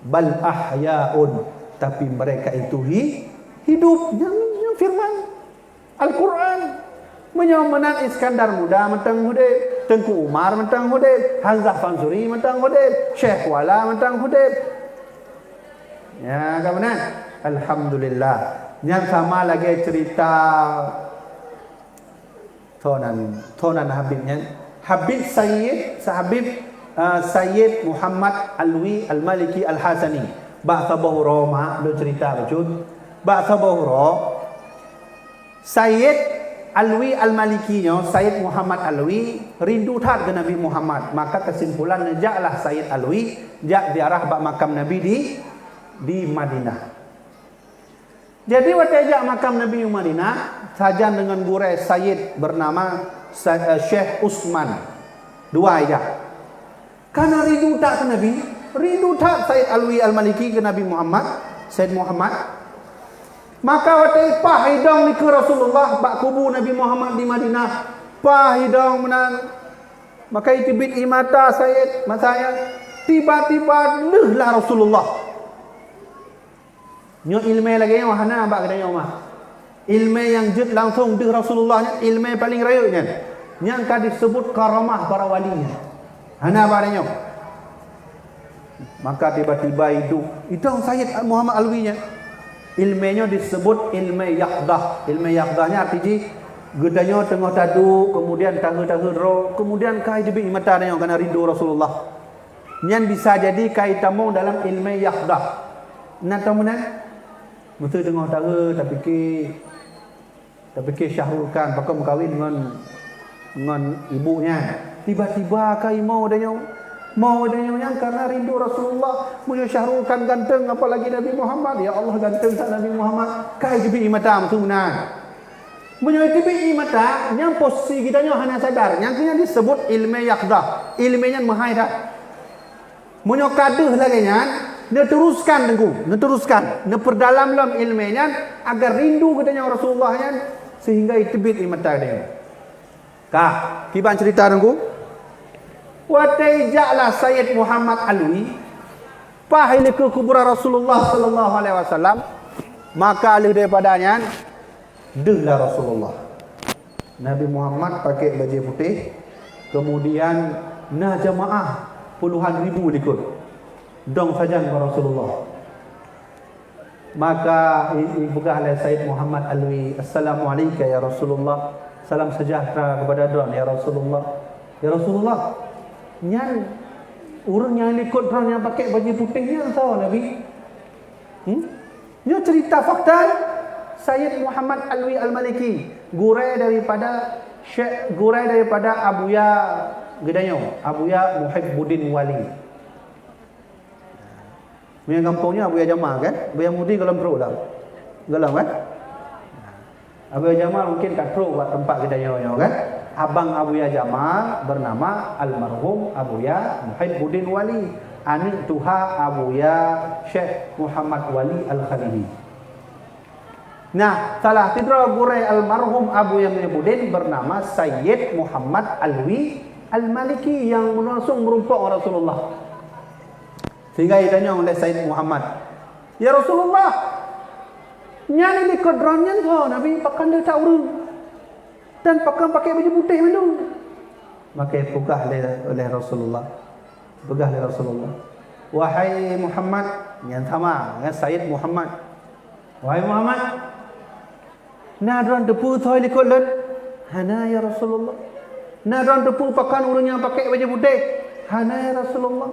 Bal ahyaun, tapi mereka itu hidup. Yang firman Al-Quran menyomenan Iskandar Muda mentang hudib, Tengku Umar mentang hudib, Hamzah Fansuri mentang hudib, Syekh Wala mentang hudib. Ya kawan, alhamdulillah. Yang sama lagi cerita tonan Habibnya Habib Sahabib Sayyid Muhammad Alwi Al-Maliki Al-Hasani. Ba'sa Bahura mak do cerita bacun. Ba'sa Bahura Sayyid Alwi Al-Maliki nya Sayyid Muhammad Alwi rindu tat ke Nabi Muhammad. Maka kesimpulan jaklah Sayyid Alwi jak ziarah bak makam Nabi di Madinah. Jadi waktu jak makam Nabi di Madinah saja dengan gurai Sayyid bernama Syekh Usman. Dua aja. Karena rindu tak ke Nabi, rindu tak Sayyid Alwi Al-Maliki ke Nabi Muhammad, Sayyid Muhammad. Maka waktu pah hidang ni ke Rasulullah bak kubu Nabi Muhammad di Madinah. Pah hidang menang. Maka itibit imata Sayyid masaya tiba-tiba lehlah Rasulullah. Nyo ilmu lagi yang hana bak kedai mah. Ilmu yang jut langsung di Rasulullah ni ilmu paling rayunya. Yang ka disebut karamah para walinya. Hana baranya. Maka tiba-tiba itu Sayyid Muhammad Alwi nya. Ilmunya disebut ilmu yaqdah. Ilmu yaqdahnya artinya gedanya tengah tadu, kemudian tahu-tahu roh, kemudian kai dibi mata dia kena rindu Rasulullah. Nyan bisa jadi kai tamu dalam ilmu yaqdah. Nak tahu mana? Betul tengah tahu tapi ke Syahrulkan pakai kawin dengan ibunya. Tiba-tiba kai mau dia yang karena rindu Rasulullah. Mu Syahrulkan ganteng apalagi Nabi Muhammad. Ya Allah ganteng tak Nabi Muhammad. Kai dibi mata matunan. Menyoiti bi mata yang posisi kita nyo hanya sadar yang kena disebut ilmu yaqdah. Ilmunya mahai dah. Menyo kaduh lagi nya, ne teruskan tengku, ne teruskan, ne perdalam dalam ilmunya agar rindu kita nyo Rasulullah nya sehingga itibit mata dia. Kah, kiban cerita tengku. Wataijaklah Sayyid Muhammad Alwi pahili ke kuburan Rasulullah sallallahu alaihi wasallam, maka alih daripadanya dehlah Rasulullah. Nabi Muhammad pakai baju putih, kemudian nah jamaah puluhan ribu ikut dong saja kepada Rasulullah. Maka ibugah oleh Sayyid Muhammad Alwi, Assalamualaikum ya Rasulullah, salam sejahtera kepada don ya Rasulullah. Ya Rasulullah, nyan orang yang ikut don yang pakai baju putihnya tahu Nabi. Dia cerita fakta Sayyid Muhammad Alwi Al-Maliki, gurai daripada Abuya Gedanyo, Abuya Muhibbuddin Wali. Punya kampungnya Abuya Jamal kan? Abuya Mudi galam teruk lah. Galam kan? Abuya Jamal mungkin kat teruk buat tempat Gedanyo kan? Abang Abuya Jamal bernama almarhum Abuya Muhibbuddin Wali. Anak tuha Abuya Syekh Muhammad Wali Al-Khalili. Nah, salah tidra gurai almarhum Abuya Muhibbuddin bernama Sayyid Muhammad Alwi Al-Maliki yang langsung merumpok Rasulullah. Sehingga ditanya oleh Sayyid Muhammad, ya Rasulullah, nyani di kodronnya tu Nabi pakai dia tak urun dan pakai baju putih mana? Maka pegah oleh Rasulullah. Pegah oleh Rasulullah. Wahai Muhammad, yang sama dengan Sayyid Muhammad. Wahai Muhammad, nadran depu thoi likut len. Hana ya Rasulullah. Nadran depu pakan urun yang pakai baju putih. Hana ya Rasulullah.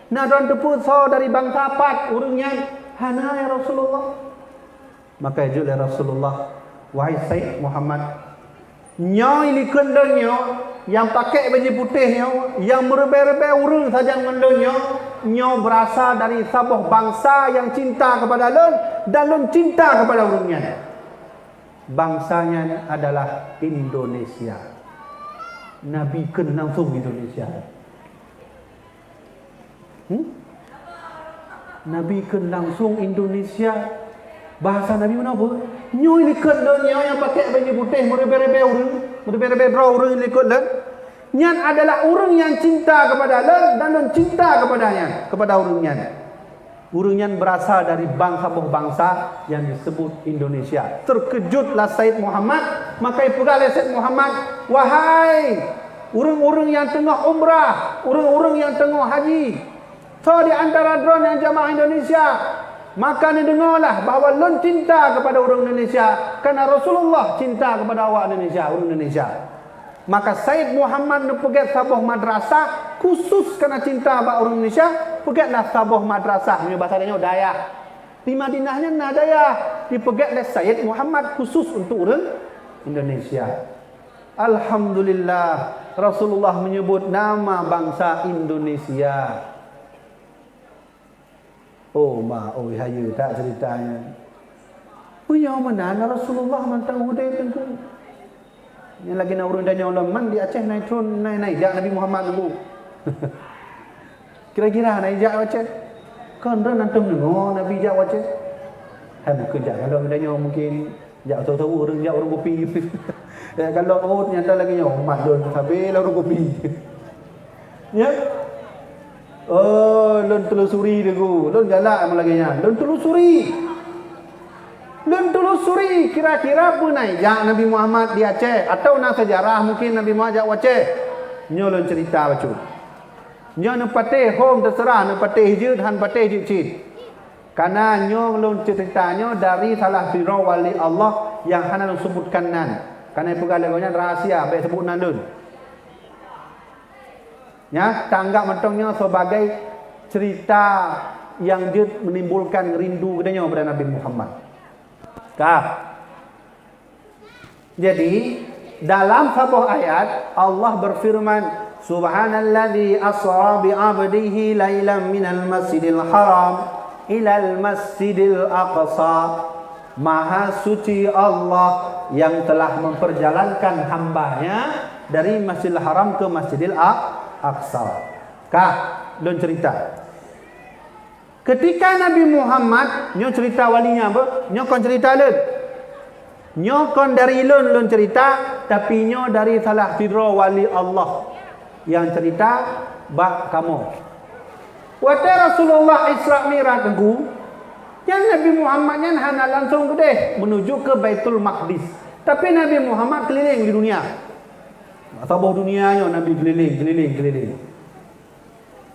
Nadran depu thoi dari bangsa Pat urunnya. Hana ya Rasulullah. Maka ijul ya Rasulullah, wahai Sayyid Muhammad, nyoi likut len yang pakai baju putih yang merebe-rebe urun saja mengendonya, nyo berasal dari sabuh bangsa yang cinta kepada len dan len cinta kepada urunnya. Bangsanya adalah Indonesia. Nabi ken langsung Indonesia. Nabi ken langsung Indonesia. Bahasa Nabi mana apa? Nyo likut len yang pakai baju putih merebe-rebe urun, merebe-rebe draw urun likut len. Nyan adalah urang yang cinta kepada len dan len cinta kepadanya, kepada urungnya. Urungnya berasal dari bangsa-bangsa yang disebut Indonesia. Terkejutlah Sayyid Muhammad, maka ipugah oleh Sayyid Muhammad, wahai urang-urang yang tengah umrah, urang-urang yang tengah haji, so di antara drone yang jamaah Indonesia, maka ni dengarlah bahawa len cinta kepada orang Indonesia kerana Rasulullah cinta kepada awak Indonesia, orang Indonesia. Maka Sayyid Muhammad pergi sabuh madrasah khusus kerana cinta kepada orang Indonesia. Pergilah sabuh madrasah, punya bahasa dia Dayak. Di Madinahnya nak Dayak. Dipergilah Sayyid Muhammad khusus untuk orang Indonesia. Alhamdulillah, Rasulullah menyebut nama bangsa Indonesia. Oh hayu tak ceritanya. Punya mana Rasulullah mantang hudai tengku. Yang lagi nak urun dan yang man di Aceh naik turun naik jak Nabi Muhammad dulu. Kira-kira naik jak Aceh. Kan dah nanti dengar Nabi jak Aceh. mungkin jak kalau adanya mungkin jak tahu-tahu orang jak orang kopi. Kalau nyata lagi mat don habis orang kopi. Ya. Oh, lon telusuri deku. Lon galak malaginya. Lon telusuri. Kira-kira apa naik jak Nabi Muhammad di Aceh atau nak sejarah mungkin Nabi Muhammad jak Aceh. Nyo lon cerita bacu. Nyo ne patih hom terserah ne patih je han patih je cit. Karena nyo lon ceritanya dari salah satu wali Allah yang hana sebutkan nan. Karena pegalagonya rahasia baik sebut nan dun. Ya, tanggap matangnya sebagai cerita yang dia menimbulkan rindu kedanya kepada Nabi Muhammad. Jadi dalam sebuah ayat Allah berfirman, Subhanalladzi asra bi 'abdihi lailan minal masjidil haram ilal masjidil aqsa. Maha suci Allah yang telah memperjalankan hambanya dari Masjidil Haram ke Masjidil Aqsa. Lon cerita. Ketika Nabi Muhammad nyo cerita walinya apa? Nyo kon cerita lun. Nyo kon dari lun cerita, tapi nyo dari salah sidra wali Allah yang cerita bak kamu. Waktu Rasulullah Isra Mi'raj tengku, yang Nabi Muhammad yang hana langsung ke menuju ke Baitul Maqdis. Tapi Nabi Muhammad keliling di dunia. Sabah dunianya Nabi keliling.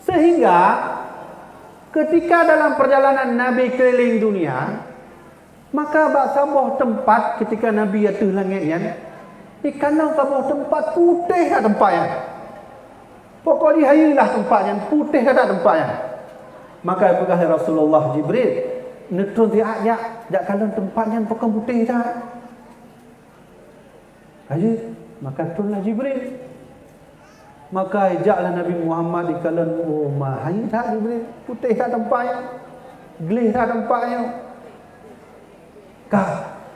Sehingga ketika dalam perjalanan Nabi keliling dunia, maka bak sabah tempat ketika Nabi atuh langit yan, ikanau sabah tempat putih kat tempatnya. Pokoknya hayilah tempatnya putih kat tempatnya. Maka pegang Rasulullah Jibril, netun dia jak kalau tempatnya bukan putih dah. Aje, maka turunlah Jibril. Maka ajaklah Nabi Muhammad di kalan mahai tak Jibril, putih tak tempatnya, gelih tak tempatnya.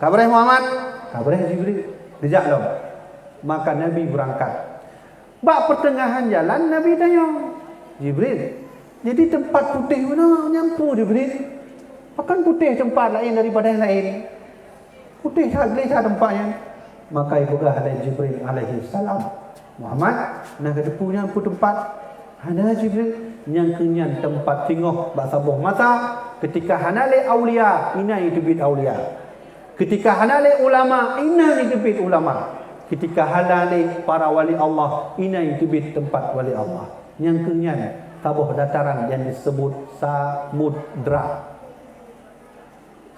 Kabar Muhammad, kabar Jibril, dijaklah. Maka Nabi berangkat. Bak pertengahan jalan Nabi tanya, Jibril, jadi tempat putih mana nyampu Jibril? Akan putih tempat lain daripada yang lain. Putih tak gelih tak tempatnya. Maka ibugah oleh Jibril alaihi salam, Muhammad nak kedepunya pu tempat hana Jibril yang kenyan tempat tinggoh bak sabuh masa ketika hanale aulia ina itu bid aulia, ketika hanale ulama ina itu bid ulama, ketika hanale para wali Allah ina itu bid tempat wali Allah yang kenyan sabuh dataran yang disebut samudra.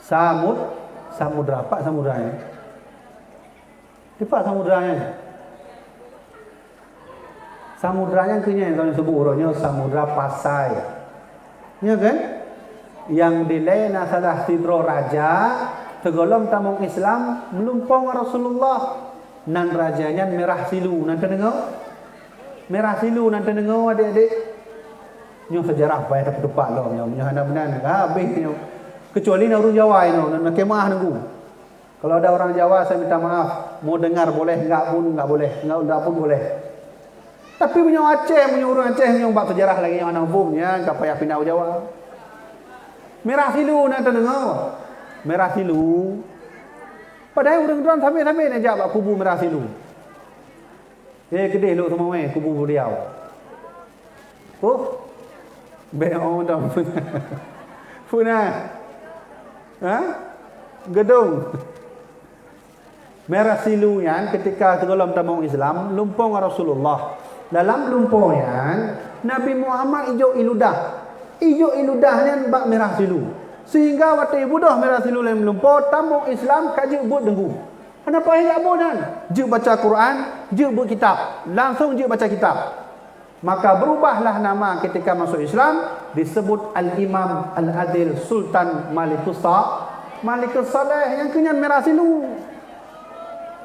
Samudra apa samudranya? Tepat samudranya. Samudranya kenyang kalau disebut urutnya samudra Pasai. Ya kan? Yang dilena salah sidro raja segolong tamu Islam melumpang Rasulullah. Nan rajanya merah silu nanti dengar. Merah silu nanti dengar adik-adik. Nyo sejarah baik tapi tepat loh nyo benar habis nyo. Kecuali orang Jawa ini nak kemah nunggu. Kalau ada orang Jawa saya minta maaf, mau dengar boleh, enggak pun enggak boleh, enggak pun boleh. Tapi punya Aceh, punya orang Aceh yang buat sejarah lagi yang anak umumnya, enggak payah pindah Jawa. Merah silu nak dengar. Merah silu. Padahal orang-orang sampai nak jawab kubu merah silu. Gede lu semua kubu beliau. Oh. Beong dah. Punah. Gedung merah siluyan ketika dalam tamu Islam lumpang Rasulullah. Dalam lumpangnya Nabi Muhammad ijo iludahnya bak merah silu. Sehingga waktu ibudah merah silu yang lumpang tamu Islam kaji buat dengku. Kenapa tidak bodan? Je baca Quran, je buat kitab. Langsung je baca kitab. Maka berubahlah nama ketika masuk Islam disebut Al-Imam Al-Adil Sultan Malikus Saleh yang kenyan merah silu.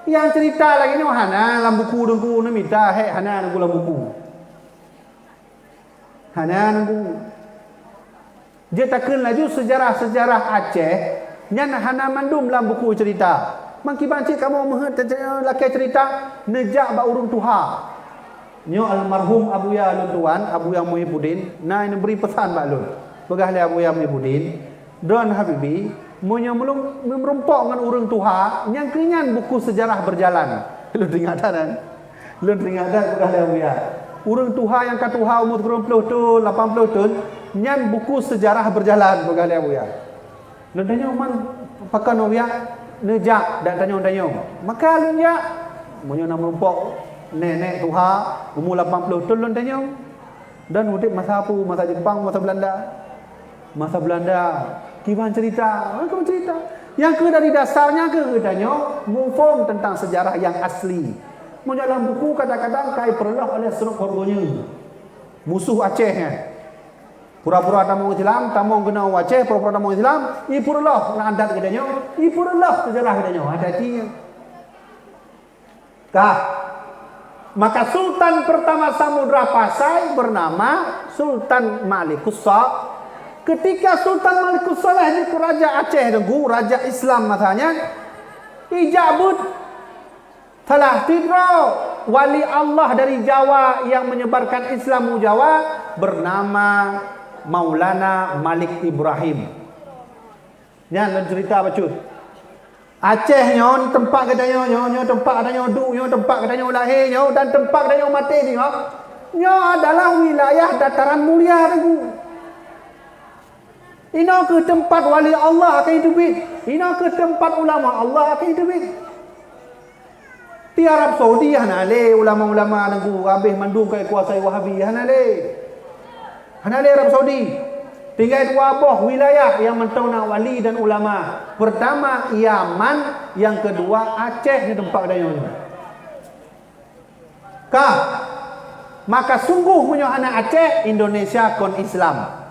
Yang cerita lagi ni hana dalam buku dengku ni minta hana dengku dalam buku. Hana dengku. Dia takkan laju sejarah-sejarah Aceh yang hana mandum dalam buku cerita. Mangki bancik kamu laki cerita nejak ba urung tuha. Nyo almarhum Abuya Luntuan, Abuya Muhyiddin, nah ini beri pesan bak lun. Pegah le Abuya Muhyiddin, Don Habibi, Munyo belum merempok dengan urang Tuhan, yang kenyan buku sejarah berjalan. Lu dengar kan? Lu dengar dah bukan dia. Urang Tuhan yang kata Tuhan umur 20 tahun, 80 tahun, nyan buku sejarah berjalan bukan dia. Lu tanya man pakan dia nejak dan tanya. Maka lu ya munyo nak merempok nenek Tuhan umur 80 tahun lu tanya. Dan udip masa apa? Masa Jepang, masa Belanda. Masa Belanda Kiban cerita, yang ke dari dasarnya ke tanya mufum tentang sejarah yang asli. Mau dalam buku kadang-kadang kai perlah oleh seruk horgonya. Musuh Aceh kan. Pura-pura tamu Islam, tamu kena Aceh, pura-pura tamu Islam, i perlah nak adat katanya, i perlah sejarah katanya. Hati-hati. Maka Sultan pertama Samudra Pasai bernama Sultan Malikus Saleh. Ketika Sultan Malikus Saleh ni Raja Aceh dengku, Raja Islam masanya, ijabut telah tiba wali Allah dari Jawa yang menyebarkan Islam di Jawa bernama Maulana Malik Ibrahim. Yang dan cerita bacut. Aceh nyon tempat katanya nyo tempat katanya duk nyo tempat katanya lahir nyo dan tempat katanya mati ni nyo adalah wilayah dataran mulia dengku. Ina ke tempat wali Allah akan hidup. Ina ke tempat ulama Allah akan hidup. Di Arab Saudi hanale ulama-ulama nangku habis mandung kai kuasai Wahabi hanale. Hanale Arab Saudi. Tinggal dua buah wilayah yang mentau wali dan ulama. Pertama Yaman, yang kedua Aceh ni tempat dayo ni. Maka sungguh munyohana Aceh Indonesia kon Islam.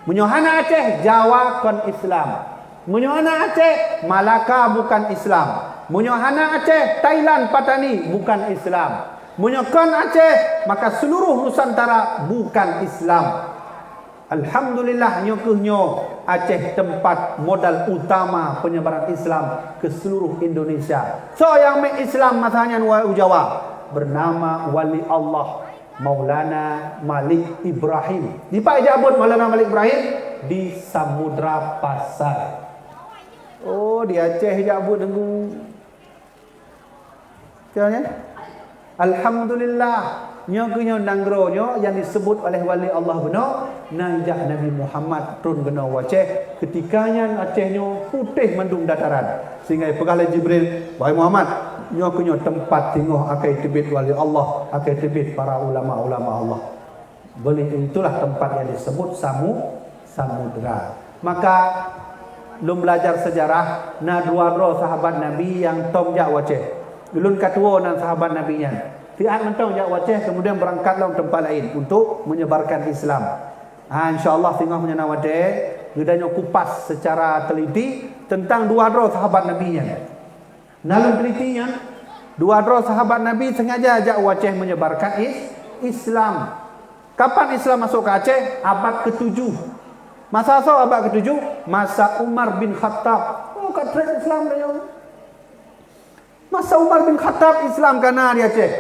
Munyohana Aceh Jawa kon Islam. Munyohana Aceh Malaka bukan Islam. Munyohana Aceh Thailand Patani bukan Islam. Munyokon Aceh maka seluruh Nusantara bukan Islam. Alhamdulillah nyokuhnyo Aceh tempat modal utama penyebaran Islam ke seluruh Indonesia. So yang Islam masanya Jawa bernama wali Allah Maulana Malik Ibrahim. Di Pak Jabut Maulana Malik Ibrahim di Samudra Pasai. Oh, di Aceh Jabut dengku. Caranya? Alhamdulillah nyo nanggronyo yang disebut oleh wali Allah benar najak Nabi Muhammad turun kena Aceh ketikanya Acehnya putih mendung dataran sehingga pegala Jibril wahai Muhammad nyo tempat tinggal akai tebit wali Allah akai tebit para ulama-ulama Allah boleh itulah tempat yang disebut samudra. Maka belum belajar sejarah na dua sahabat Nabi yang tom jak Aceh ulun katua dan sahabat Nabi nya tiap mentong jak Aceh kemudian berangkatlah ke tempat lain untuk menyebarkan Islam. InsyaAllah tengah menyenang Aceh gedanya kupas secara teliti tentang dua sahabat Nabi nya. Dalam telitinya dua sahabat Nabi sengaja ajak Aceh menyebarkan Islam. Kapan Islam masuk ke Aceh? Abad ke-7. Masa asal abad ke-7? Masa Umar bin Khattab. Oh, kat Islam dia. Masa Umar bin Khattab Islam kana di Aceh.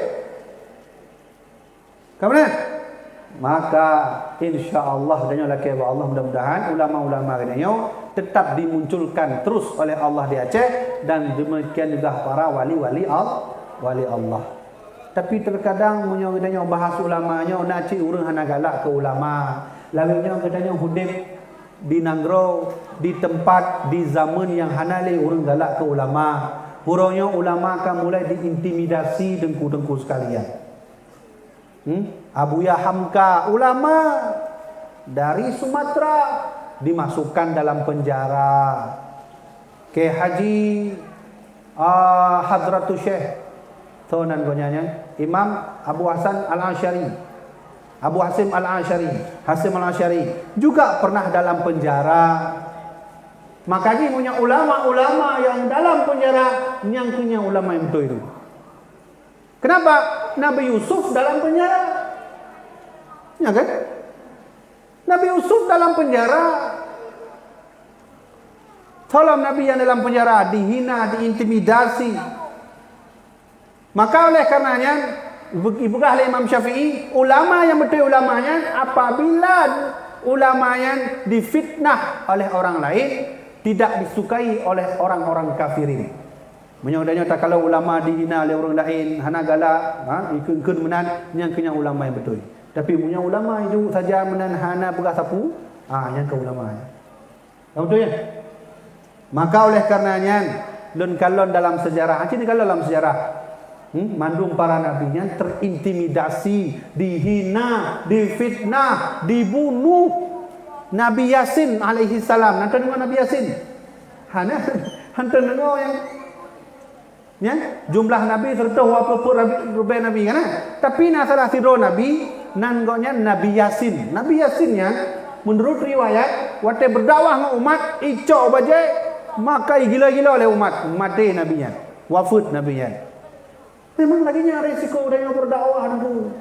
Kemudian maka insya-Allah dan laki Allah mudah-mudahan ulama-ulama kadang tetap dimunculkan terus oleh Allah di Aceh dan demikian juga para wali-wali Allah. Tapi terkadang munyo kadang bahas ulamanya nak cik urang hana galak ke ulama. Lalunya kadang hudib di Nanggro di tempat di zaman yang hanale urang galak ke ulama. Huraunya ulama akan mulai diintimidasi dengku-dengku sekalian. Abuya Hamka ulama dari Sumatera dimasukkan dalam penjara. Ke Haji Hadratus Syekh Tonan gonyanya Imam Abu Hasan Al-Asy'ari, Abu Hasim Al-Asy'ari juga pernah dalam penjara. Makanya punya ulama-ulama yang dalam penjara yang punya ulama yang betul itu. Kenapa? Nabi Yusuf dalam penjara. Ya kan? Nabi Yusuf dalam penjara. Tolong Nabi yang dalam penjara dihina, diintimidasi. Maka oleh karenanya ibugah oleh Imam Syafi'i, ulama yang betul ulamanya apabila ulamanya difitnah oleh orang lain, tidak disukai oleh orang-orang kafirin. Menyodanya tak kalau ulama dihina oleh orang lain, hana galak, ikut menan yang kena ulama yang betul. Tapi punya ulama itu saja menan hana begas sapu, yang ke ulama. Betul ya? Maka oleh karenanya lun kalon dalam sejarah, ini kalau dalam sejarah mandum para nabi yang terintimidasi, dihina, difitnah, dibunuh. Nabi Yasin alaihi salam, nanti dengar Nabi Yasin. Hantar dengar yang jumlah nabi serta berapa rubai nabi kan? Tapi salah satu nabi nanggoknya Nabi Yasin. Nabi Yasin yang menurut riwayat waktu berdakwah dengan umat icok bajai maka gila-gila oleh umat mati nabinya, wafat nabinya. Memang laginya risiko dengan berdakwah itu.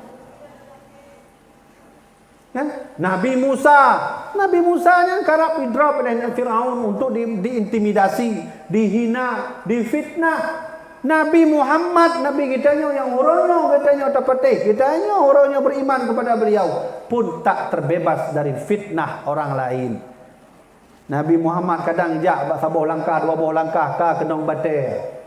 Ya? Nabi Musa yang kerap drop oleh Firaun untuk diintimidasi, dihina, difitnah. Nabi Muhammad, Nabi kitanya yang orangnya kitanya terpetih, kitanya orangnya beriman kepada beliau pun tak terbebas dari fitnah orang lain. Nabi Muhammad kadang jak sabuh langkah, dua buah langkah ka kena batil.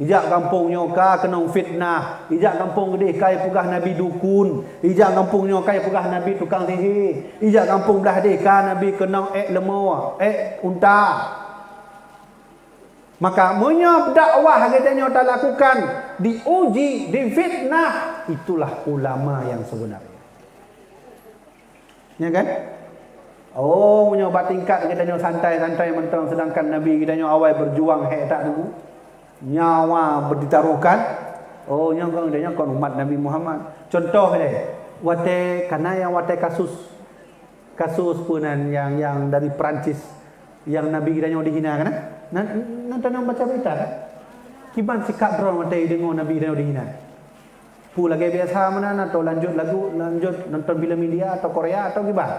Ijak kampungnya ka kena fitnah, ijak kampung gede kai pugah Nabi dukun, ijak kampungnya kai pugah Nabi tukang sihir, ijak kampung belah deh ka Nabi kena lemau, unta. Maka menyo dakwah katanya tak lakukan, diuji, difitnah, itulah ulama yang sebenarnya. Ya kan? Oh, menyo bat tingkat katanya santai-santai mentang sedangkan Nabi katanya awal berjuang tak dulu. Nyawa ditaruhkan. Oh, yang katanya kon umat Nabi Muhammad. Contoh wate kana yang wate kasus punan yang dari Perancis yang Nabi katanya dihina kan? Nanti nak baca berita kan? Kiban sikap drone mati dengar Nabi dan dihina. Pu lagi biasa mana atau lanjut nonton film India atau Korea atau kiban?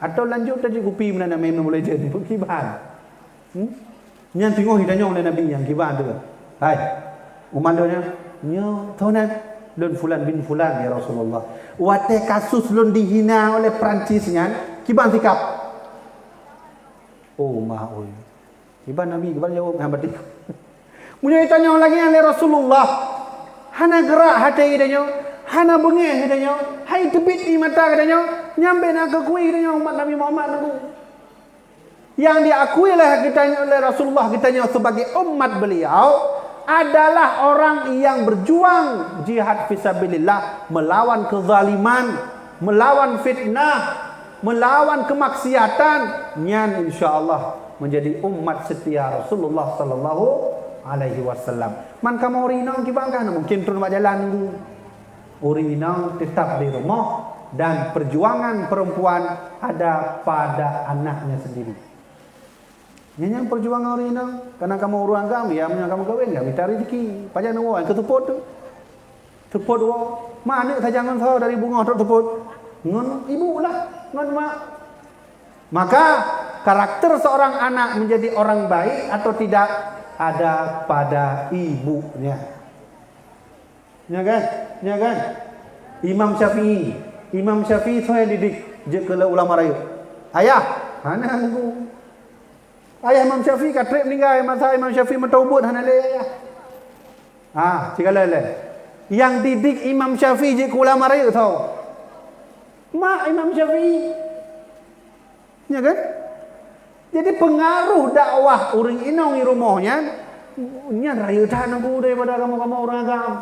Atau lanjut tadi kopi mana main mulai jadi kiban. Yang tengok hidupnya oleh Nabi yang kiban tu. Hai. Umandonya nyo tahunan lun fulan bin fulan ya Rasulullah. Wate kasus lun dihina oleh Perancisnya kiban sikap. Oh maaf. Iban Nabi kiban jawab berarti. Punya tanya lagi oleh Rasulullah. Hana gerak hati dia, hana bengih dia, hai tebit di mata dia, nyampe nak akui dia umat Nabi Muhammad tu. Yang diakui oleh Rasulullah kitanya sebagai umat beliau adalah orang yang berjuang jihad fisabilillah, melawan kezaliman, melawan fitnah, melawan kemaksiatan, nyan insyaallah menjadi umat setia Rasulullah sallallahu alaihi wasallam. Man kamu urinang kibangkan mungkin turun jalan nunggu. Urinang tetap di rumah dan perjuangan perempuan ada pada anaknya sendiri. Yang perjuangan urinang karena kamu uruan kami ya kamu kawin ya minta rezeki pajak nunggu ke tuput tu. Tuput wo mana saja ngan tahu dari bunga tuput. Ngan ibu lah, ngan mak. Maka karakter seorang anak menjadi orang baik atau tidak ada pada ibunya. Ya kan? Ya kan? Imam Syafi'i saya didik je ke ulama raya. Ayah, hana aku. Ayah Imam Syafi'i katrip meninggal masa Imam Syafi'i mentaubat hana le ayah. Segala le. Yang didik Imam Syafi'i je ke ulama raya tahu. Mak Imam Syafi'i. Ya kan? Jadi pengaruh dakwah orang inong di rumahnya nya raya tahan aku daripada kamu orang agam.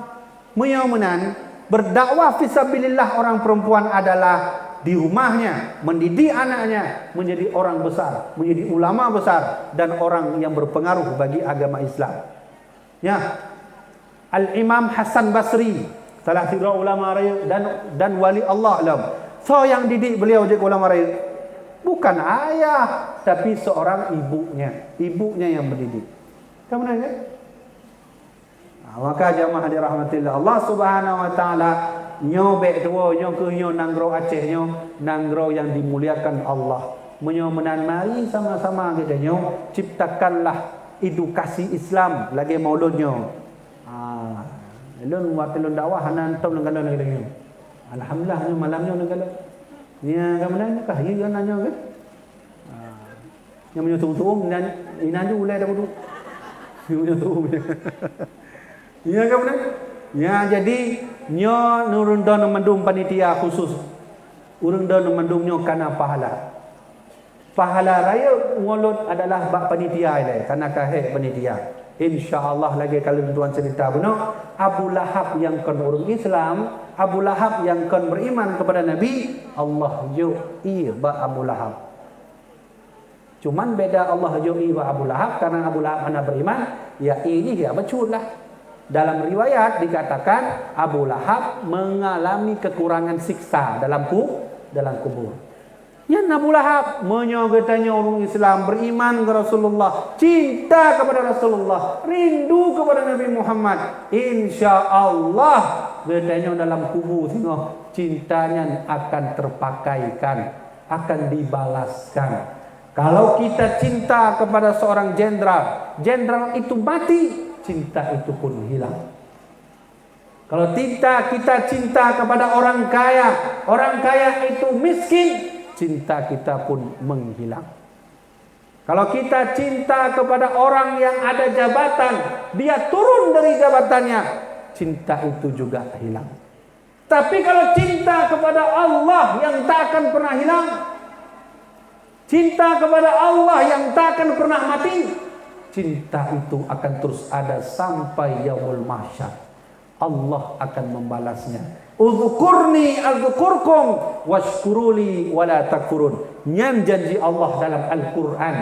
Menyamanan berdakwah fisabilillah orang perempuan adalah di rumahnya mendidik anaknya menjadi orang besar, menjadi ulama besar dan orang yang berpengaruh bagi agama Islam. Ya. Al-Imam Hasan Basri, salah satu ulama raya dan wali Allah alam. So yang didik beliau je ulama raya. Bukan ayah, tapi seorang ibunya yang mendidik. Kamu nanya? Maka jamaah dirahmatillah Allah Subhanahu wa taala nyo bek tuo nyo ke nyo nanggro Aceh nyo nanggro yang dimuliakan Allah. Menyo menan mari sama-sama kita nyo ciptakanlah edukasi Islam lagi mauludnya. Lun waktu lun dakwah hanan tau negala lagi nyo. Alhamdulillah nyo malamnya negala. Nya kamu nanya kah? Ya nanya kan? Yang menyutung-tung dan inaju ulai dah bodoh. Menyutung. Ya kan benar? Ya jadi nyo nurun don mendung panitia khusus. Urang don mendung nyo kana pahala. Pahala raya ngolot adalah bak panitia ile karena kahek panitia. Insya-Allah lagi kalau tuan cerita benar Abu Lahab yang kon orang Islam, Abu Lahab yang kon beriman kepada Nabi, Allah yu'i ba Abu Lahab. Cuman beda Allah yu'i ba Abu Lahab karena Abu Lahab mana beriman, ya ini ya betul lah. Dalam riwayat dikatakan Abu Lahab mengalami kekurangan siksa dalam kubur. Yang Abu Lahab menyogetanya orang Islam beriman kepada Rasulullah, cinta kepada Rasulullah, rindu kepada Nabi Muhammad. Insya Allah getanya dalam kubur sehingga cintanya akan terpakaikan, akan dibalaskan. Kalau kita cinta kepada seorang jenderal, jenderal itu mati, cinta itu pun hilang. Kalau kita cinta kepada orang kaya itu miskin, cinta kita pun menghilang. Kalau kita cinta kepada orang yang ada jabatan, dia turun dari jabatannya, cinta itu juga hilang. Tapi kalau cinta kepada Allah yang tak akan pernah hilang, cinta kepada Allah yang tak akan pernah mati, cinta itu akan terus ada sampai yaumul mahsyar. Allah akan membalasnya. Udzukurni adzkurkum washkuruli wala takfurun. Nyan janji Allah dalam Al-Quran.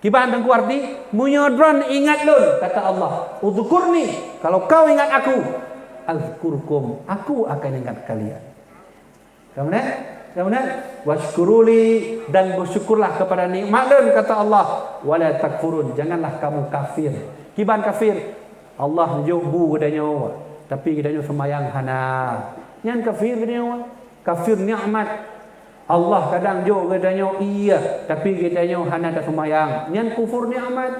Kiban tengku arti munyodron ingat lun kata Allah. Udzukurni, kalau kau ingat aku, adzkurkum, aku akan ingat kalian. Kemudian washkuruli, dan bersyukurlah kepada nikmat lun kata Allah. Wala takfurun, janganlah kamu kafir. Kiban kafir? Allah jubu kedanya, tapi kedanya semayang hana. Yang kafir kedanya, kafir nikmat. Allah kadang jo kedanya iya, tapi kedanya hana tak semayang. Yang kufur nikmat.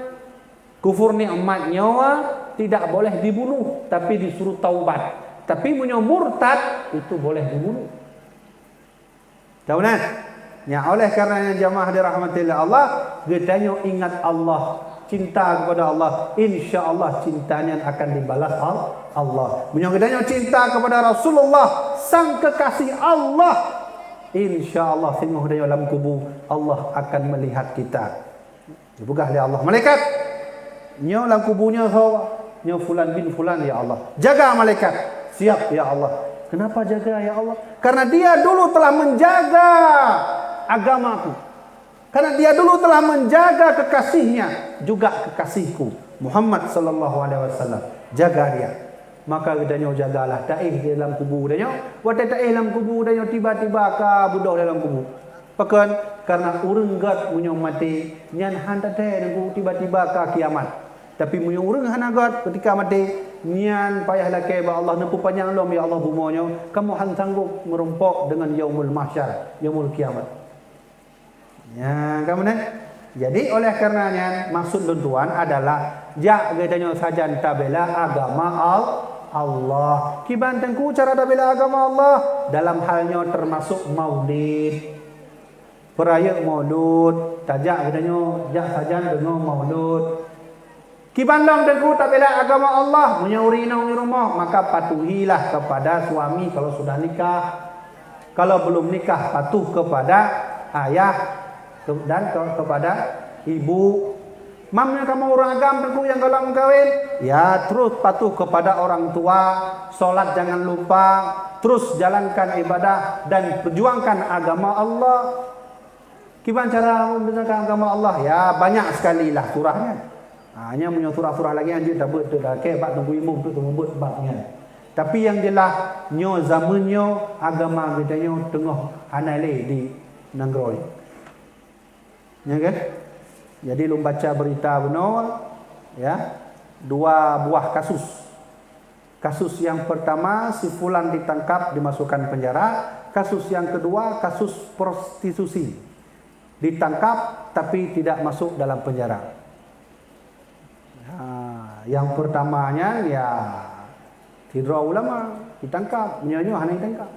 Kufur nikmat nyawa tidak boleh dibunuh, tapi disuruh taubat. Tapi punya murtad itu boleh dibunuh. Tahu nak? Ya oleh karenanya jamaah dirahmatillah Allah, kedanya ingat Allah. Cinta kepada Allah, insya Allah cintanya akan dibalas Allah. Menyangkutnya cinta kepada Rasulullah, sang kekasih Allah, insya Allah sungguh di dalam kubur Allah akan melihat kita. Dibuka oleh Allah malaikat. Nyo dalam kuburnya nyo fulan bin fulan ya Allah. Jaga malaikat. Siap ya Allah. Kenapa jaga ya Allah? Karena dia dulu telah menjaga agamaku. Karena dia dulu telah menjaga kekasihnya, juga kekasihku Muhammad sallallahu alaihi wasallam. Jaga dia. Maka kedanya jagalah taih di dalam kubur dia. Waktu taih dalam kubur dia tiba-tiba ka budak dalam kubur. Pakan karena urang gat munyo mati, nyan hanta teh nunggu tiba-tiba ka kiamat. Tapi munyo urang hana gat ketika mati, nyan payahlah ke ba Allah nempu panjang lom ya Allah bumonyo, kamu han sanggup merumpok dengan yaumul mahsyar, yaumul kiamat. Ya, kemudian jadi oleh karenanya maksud tuan adalah jak gedanya sajan tabela agama Allah. Kiban tengku cara tabela agama Allah dalam halnya termasuk maulid. Peraya maulud, tajak gedanya jak sajan dengan maulud. Kiban dong tengku tabela agama Allah, menyauri nang di rumah, maka patuhilah kepada suami kalau sudah nikah. Kalau belum nikah patuh kepada ayah dan kepada ibu. Mamnya kamu orang agam tengku yang kalau kawin, ya terus patuh kepada orang tua, solat jangan lupa, terus jalankan ibadah dan perjuangkan agama Allah. Gimana cara memperjuangkan agama Allah? Ya banyak sekali lah surahnya. Hanya punya surah-surah lagi yang dia dapat tu dah ke bab tunggu imam tu membut babnya. Tapi yang jelas nyo zamannya agama kita nyo tengah anale di Nangroi. Ya kan? Jadi lu baca berita benar ya, dua buah kasus. Kasus yang pertama si fulan ditangkap dimasukkan penjara, kasus yang kedua kasus prostitusi. Ditangkap tapi tidak masuk dalam penjara. Yang pertamanya ya tidra ulama ditangkap, menyanyi hanya ditangkap.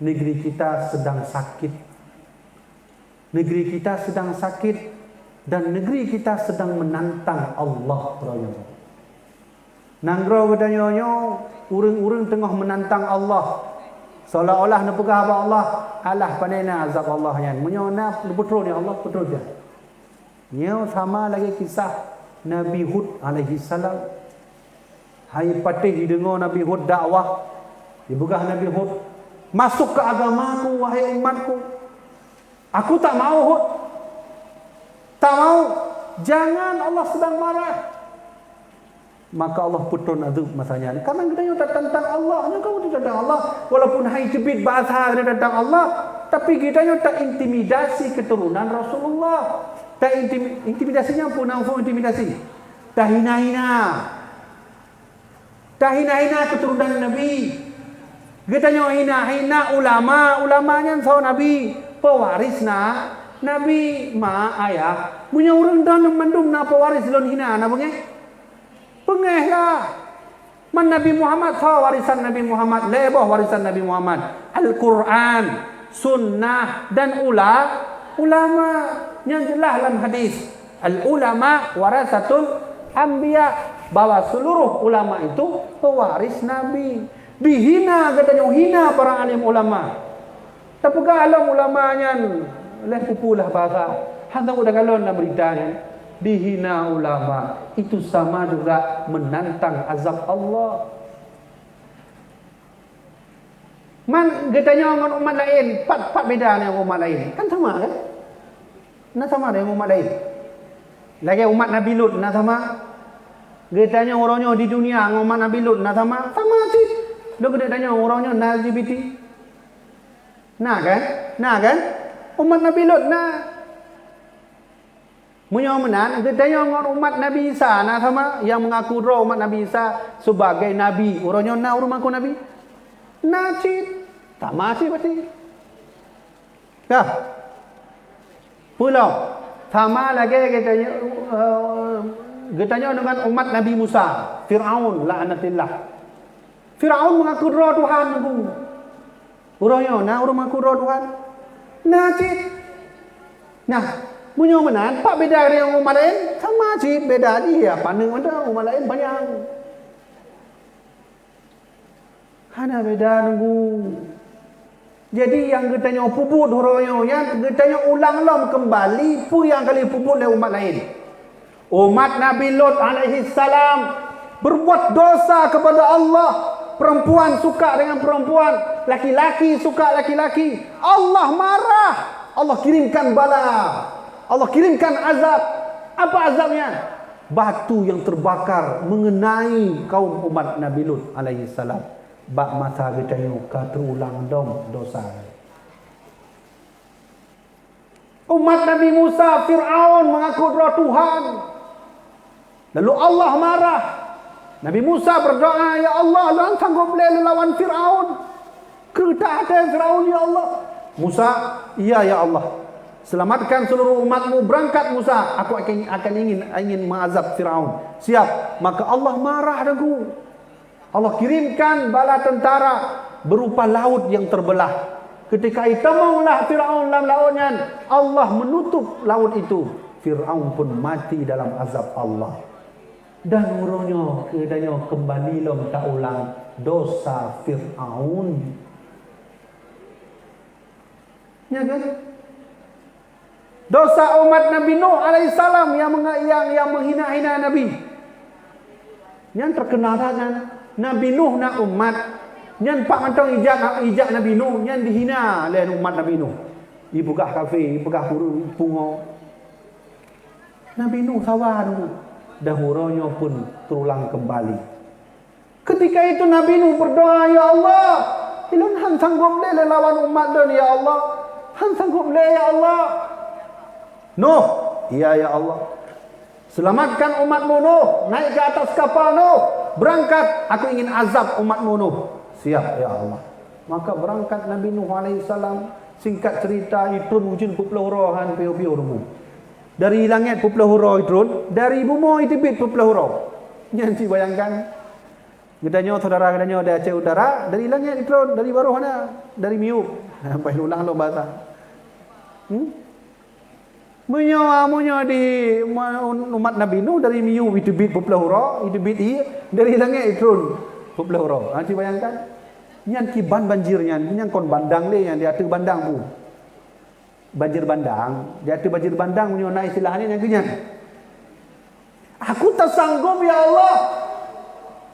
Negeri kita sedang sakit. Negeri kita sedang sakit dan negeri kita sedang menantang Allah raya. Nanggro katanya urang-urang tengah menantang Allah. Seolah-olah nak pegah apa Allah, alah panena azab Allah yan. Menyona betul ni Allah betul dia. Nya sama lagi kisah Nabi Hud alaihi salam. Hai patih didengar Nabi Hud dakwah. Dibegah Nabi Hud, masuk ke agamaku wahai umatku. Aku tak mau Hud. Tak mau. Jangan, Allah sedang marah. Maka Allah putun adub masanya. Karena kita tak tentang Allah, kamu tidak tentang Allah. Walaupun hai jebit bahasa kita tentang Allah, tapi kita tak intimidasi keturunan Rasulullah. Tak intimidasinya pun langsung intimidasi. Tak hina-hina. Tak hina-hina keturunan Nabi. Kita hina-hina ulamanya saw Nabi. Pewaris Nabi ma ayah. Punya orang dah mendum na pewaris lon hina na bengeh. Bengeh lah. Man Nabi Muhammad saw warisan Nabi Muhammad. Lebah warisan Nabi Muhammad. Al-Quran, sunnah dan ulama. Yang jelas dalam hadis. Al-ulama warasatul anbiya. Bahwa seluruh ulama itu pewaris Nabi. Dihina katanya, hina para alim ulama. Tapi kalau ulamanya leh pupulah bahasa. Hanta udah kalau nak beritanya dihina ulama, itu sama juga menantang azab Allah. Man katanya dengan umat lain, pat beda dengan umat lain. Kan sama kan? Nah sama dengan umat lain. Lagi umat Nabi Lut nah sama. Katanya orangnya di dunia dengan umat Nabi Lut nah sama. Sama sih. Lu kena tanya orangnya LGBT. Nah kan? Umat Nabi Lut nah. Menyomenan katanya dengan umat Nabi Isa nah sama, yang mengaku roh umat Nabi Isa sebagai nabi. Orangnya nah orang mengaku nabi. Nah cik. Tak masih pasti. Dah. Pulau. Sama lagi katanya dengan umat Nabi Musa, Fir'aun la'anatillah. Fir'aun mengaku roh Tuhan. Orangnya nah orang mengaku roh Tuhan. Nah cik. Nah, punya menan pak beda dengan umat lain? Sama cik, beda dia. Pandang mana umat lain banyak. Hanya beda nunggu. Jadi yang katanya puput orangnya, yang katanya ulang kembali pu yang kali puput oleh umat lain. Umat Nabi Lut alaihi salam berbuat dosa kepada Allah. Perempuan suka dengan perempuan, laki-laki suka laki-laki. Allah marah. Allah kirimkan bala. Allah kirimkan azab. Apa azabnya? Batu yang terbakar mengenai kaum umat Nabi Lut alaihi salam. Bak masa katanya terulang dom dosa. Umat Nabi Musa, Fir'aun mengaku roh Tuhan. Lalu Allah marah. Nabi Musa berdoa, ya Allah, jangan sanggup boleh lawan Fir'aun. Ketaatan Fir'aun, ya Allah. Musa, iya ya Allah. Selamatkan seluruh umatmu, berangkat Musa. Aku akan ingin mengazab Fir'aun. Siap. Maka Allah marah dengan Allah kirimkan bala tentara berupa laut yang terbelah. Ketika hitamlah Fir'aun dalam lautnya, Allah menutup laut itu. Fir'aun pun mati dalam azab Allah. Dan orangnya katanya kembali tak ulang dosa Fir'aun. Ya kan? Dosa umat Nabi Nuh alaihissalam yang menghina-hina Nabi. Yang terkenal kan Nabi Nuh nak umat. Yang pak mantong ijak Nabi Nuh yang dihina oleh umat Nabi Nuh. Dibukah kafe, dibukah pungo. Nabi Nuh sawah dulu. Dahuranya pun terulang kembali. Ketika itu Nabi Nuh berdoa, ya Allah, ilun han sanggup le lawan umat dan ya Allah. Han sanggup le ya Allah. Nuh, iya ya Allah. Selamatkan umatmu Nuh, naik ke atas kapal Nuh, berangkat, aku ingin azab umatmu Nuh. Siap ya Allah. Maka berangkat Nabi Nuh alaihissalam. Singkat cerita itu wujud pupelauran piu-piu rumu. Dari langit pupelauran itu, dari bumi itu bit pupelauran. Jangan bayangkan. Gedanya saudara gedanya ada Aceh Utara, dari langit itu dari baru mana? Dari miup. Sampai ulang lo bahasa. Munyo di umat Nabi Nuh dari miu itu bit populahura, itu bit dari langit turun populahura. Nanti bayangkan, nyan kiban banjirnya, nyan kon bandang le yang dia tu bandang bu. Banjir bandang, dia tu banjir bandang munyo naik istilahnya yang kenyan. Aku tak sanggup ya Allah.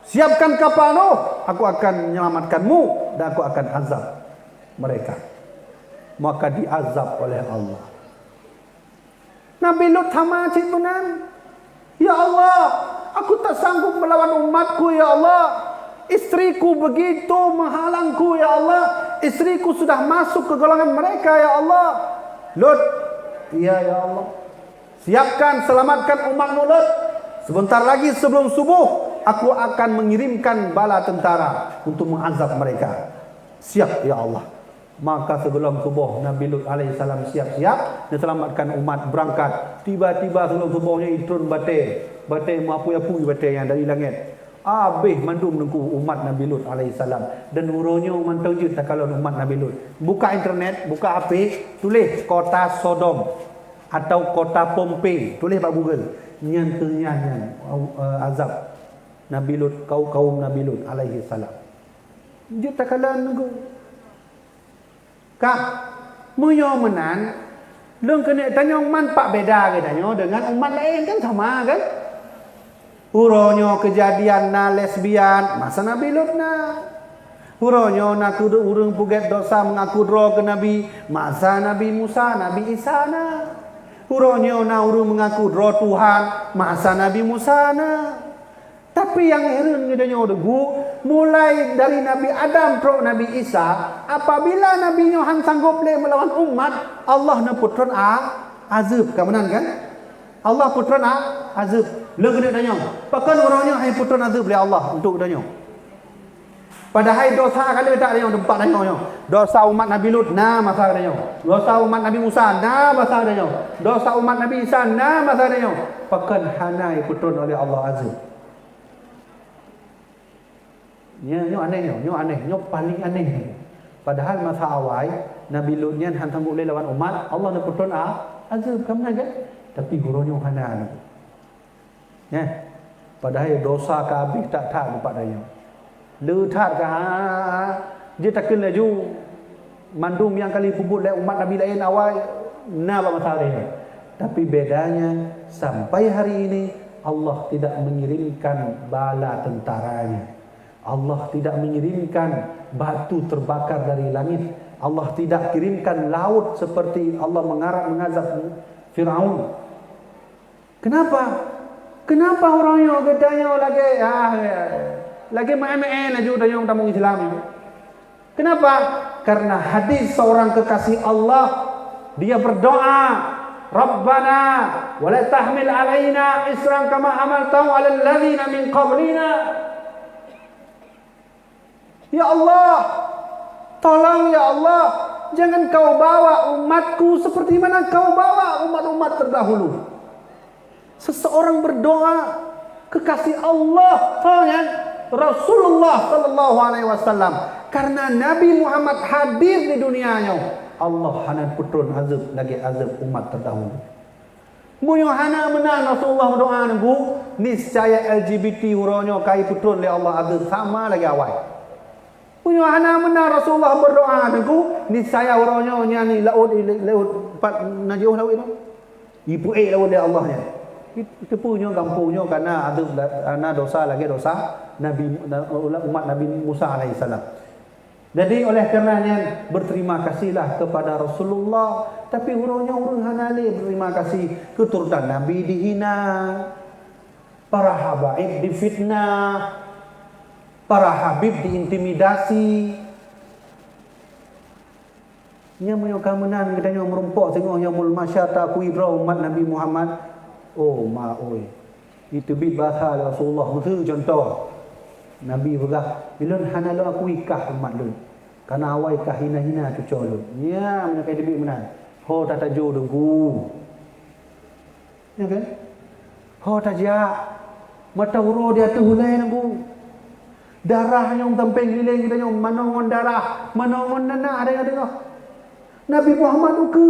Siapkan kapal Nuh, aku akan menyelamatkanmu dan aku akan azab mereka. Maka diazab oleh Allah. Nabi Lut sama cik tunan. Ya Allah, aku tak sanggup melawan umatku ya Allah. Istriku begitu menghalangku ya Allah. Istriku sudah masuk ke golongan mereka ya Allah. Lut, iya ya Allah. Siapkan, selamatkan umatmu Lut. Sebentar lagi sebelum subuh, aku akan mengirimkan bala tentara untuk mengazab mereka. Siap ya Allah. Maka sebelum subuh Nabi Lut alaihissalam siap-siap dan selamatkan umat berangkat. Tiba-tiba sebelum subuhnya turun batai mapu-apu batai yang dari langit. Habis mandum nunggu umat Nabi Lut alaihissalam. Dan uronyo mantau je tak kalau umat Nabi Lut. Buka internet, buka HP, tulis kota Sodom atau kota Pompei, tulis pada Google. Nyan kenyanyan azab Nabi Lut, kaum Nabi Lut alaihissalam. Dia tak kalau nunggu. Kak, munyo menan, lung kena tanya man pak beda ke tanya dengan umat lain kan sama kan? Uronyo kejadian na lesbian masa Nabi Lut na. Uronyo nak urung puget dosa mengaku dro ke Nabi masa Nabi Musa, Nabi Isa na. Uronyo na urung mengaku dro Tuhan masa Nabi Musa na. Tapi yang heran ngedanya degu mulai dari Nabi Adam pro Nabi Isa, apabila Nabi Nuhan sanggup le melawan umat, Allah na putron azab kamanan kan? Allah putron azab. Leung kena tanya, pakan orangnya hai putron azab le Allah untuk tanya. Padahal dosa kali tak tanya tempat tanya. Dosa umat Nabi Lut na masa tanya. Dosa umat Nabi Musa na masa tanya. Dosa umat Nabi Isa na masa tanya. Pakan hanai putron oleh Allah azab. Nyo aneh, nyo paling aneh. Padahal masa awal Nabi Lut ni han sanggup le lawan umat, Allah nak putun azab kamna kan? Tapi guronyo hana. Ya. Padahal dosa ka habis tak tempat dia. Le that ka dia tak kena laju mandum yang kali puput le umat Nabi lain awal na masa dia. Tapi bedanya sampai hari ini Allah tidak mengirimkan bala tentaranya. Allah tidak mengirimkan batu terbakar dari langit. Allah tidak kirimkan laut seperti Allah mengazab Firaun. Kenapa? Kenapa orangnya gedanya lagi main-main aja udah yang tamu Islam. Kenapa? Karena hadis seorang kekasih Allah, dia berdoa, Rabbana wa la tahmil alaina isran kama hamaltahu 'alal ladzina min qablina. Ya Allah, tolong ya Allah, jangan kau bawa umatku seperti mana kau bawa umat-umat terdahulu. Seseorang berdoa kekasih Allah, Rasulullah sallallahu alaihi wasallam, karena Nabi Muhammad hadir di dunianya, Allah hana putun azab lagi azab umat terdahulu. Munyo hana menang Rasulullah berdoa nunggu niscaya LGBT uronyo kai putun le Allah azab sama lagi awal. Punya hana mana Rasulullah berdoa nunggu niscaya orangnya nyani laut pat najuh laut itu. Ibu laut dia Allahnya. Itu punya kampungnya karena ada dosa lagi dosa Nabi umat Nabi Musa alaihissalam. Jadi oleh karenanya berterima kasihlah kepada Rasulullah, tapi orangnya orang hana le berterima kasih keturunan Nabi dihina, para habaib difitnah, para habib diintimidasi. Nya menyoka menan kedanya merumpok tengok yaumul masyata ku ibra umat Nabi Muhammad. Oh ma oi. Itu bid bahasa Rasulullah itu contoh. Nabi berkah bila hanalo aku ikah umat lu. Karena awai kah hina-hina tu colok. Nya menyoka debit menan. Ho tak tajo dengku. Ya kan? Ho tak ja. Mata huru dia tu hulai nangku. Darah yang tempeng liling kita nyom manongon darah, manongon nana ada yang dengar. Nabi Muhammad uke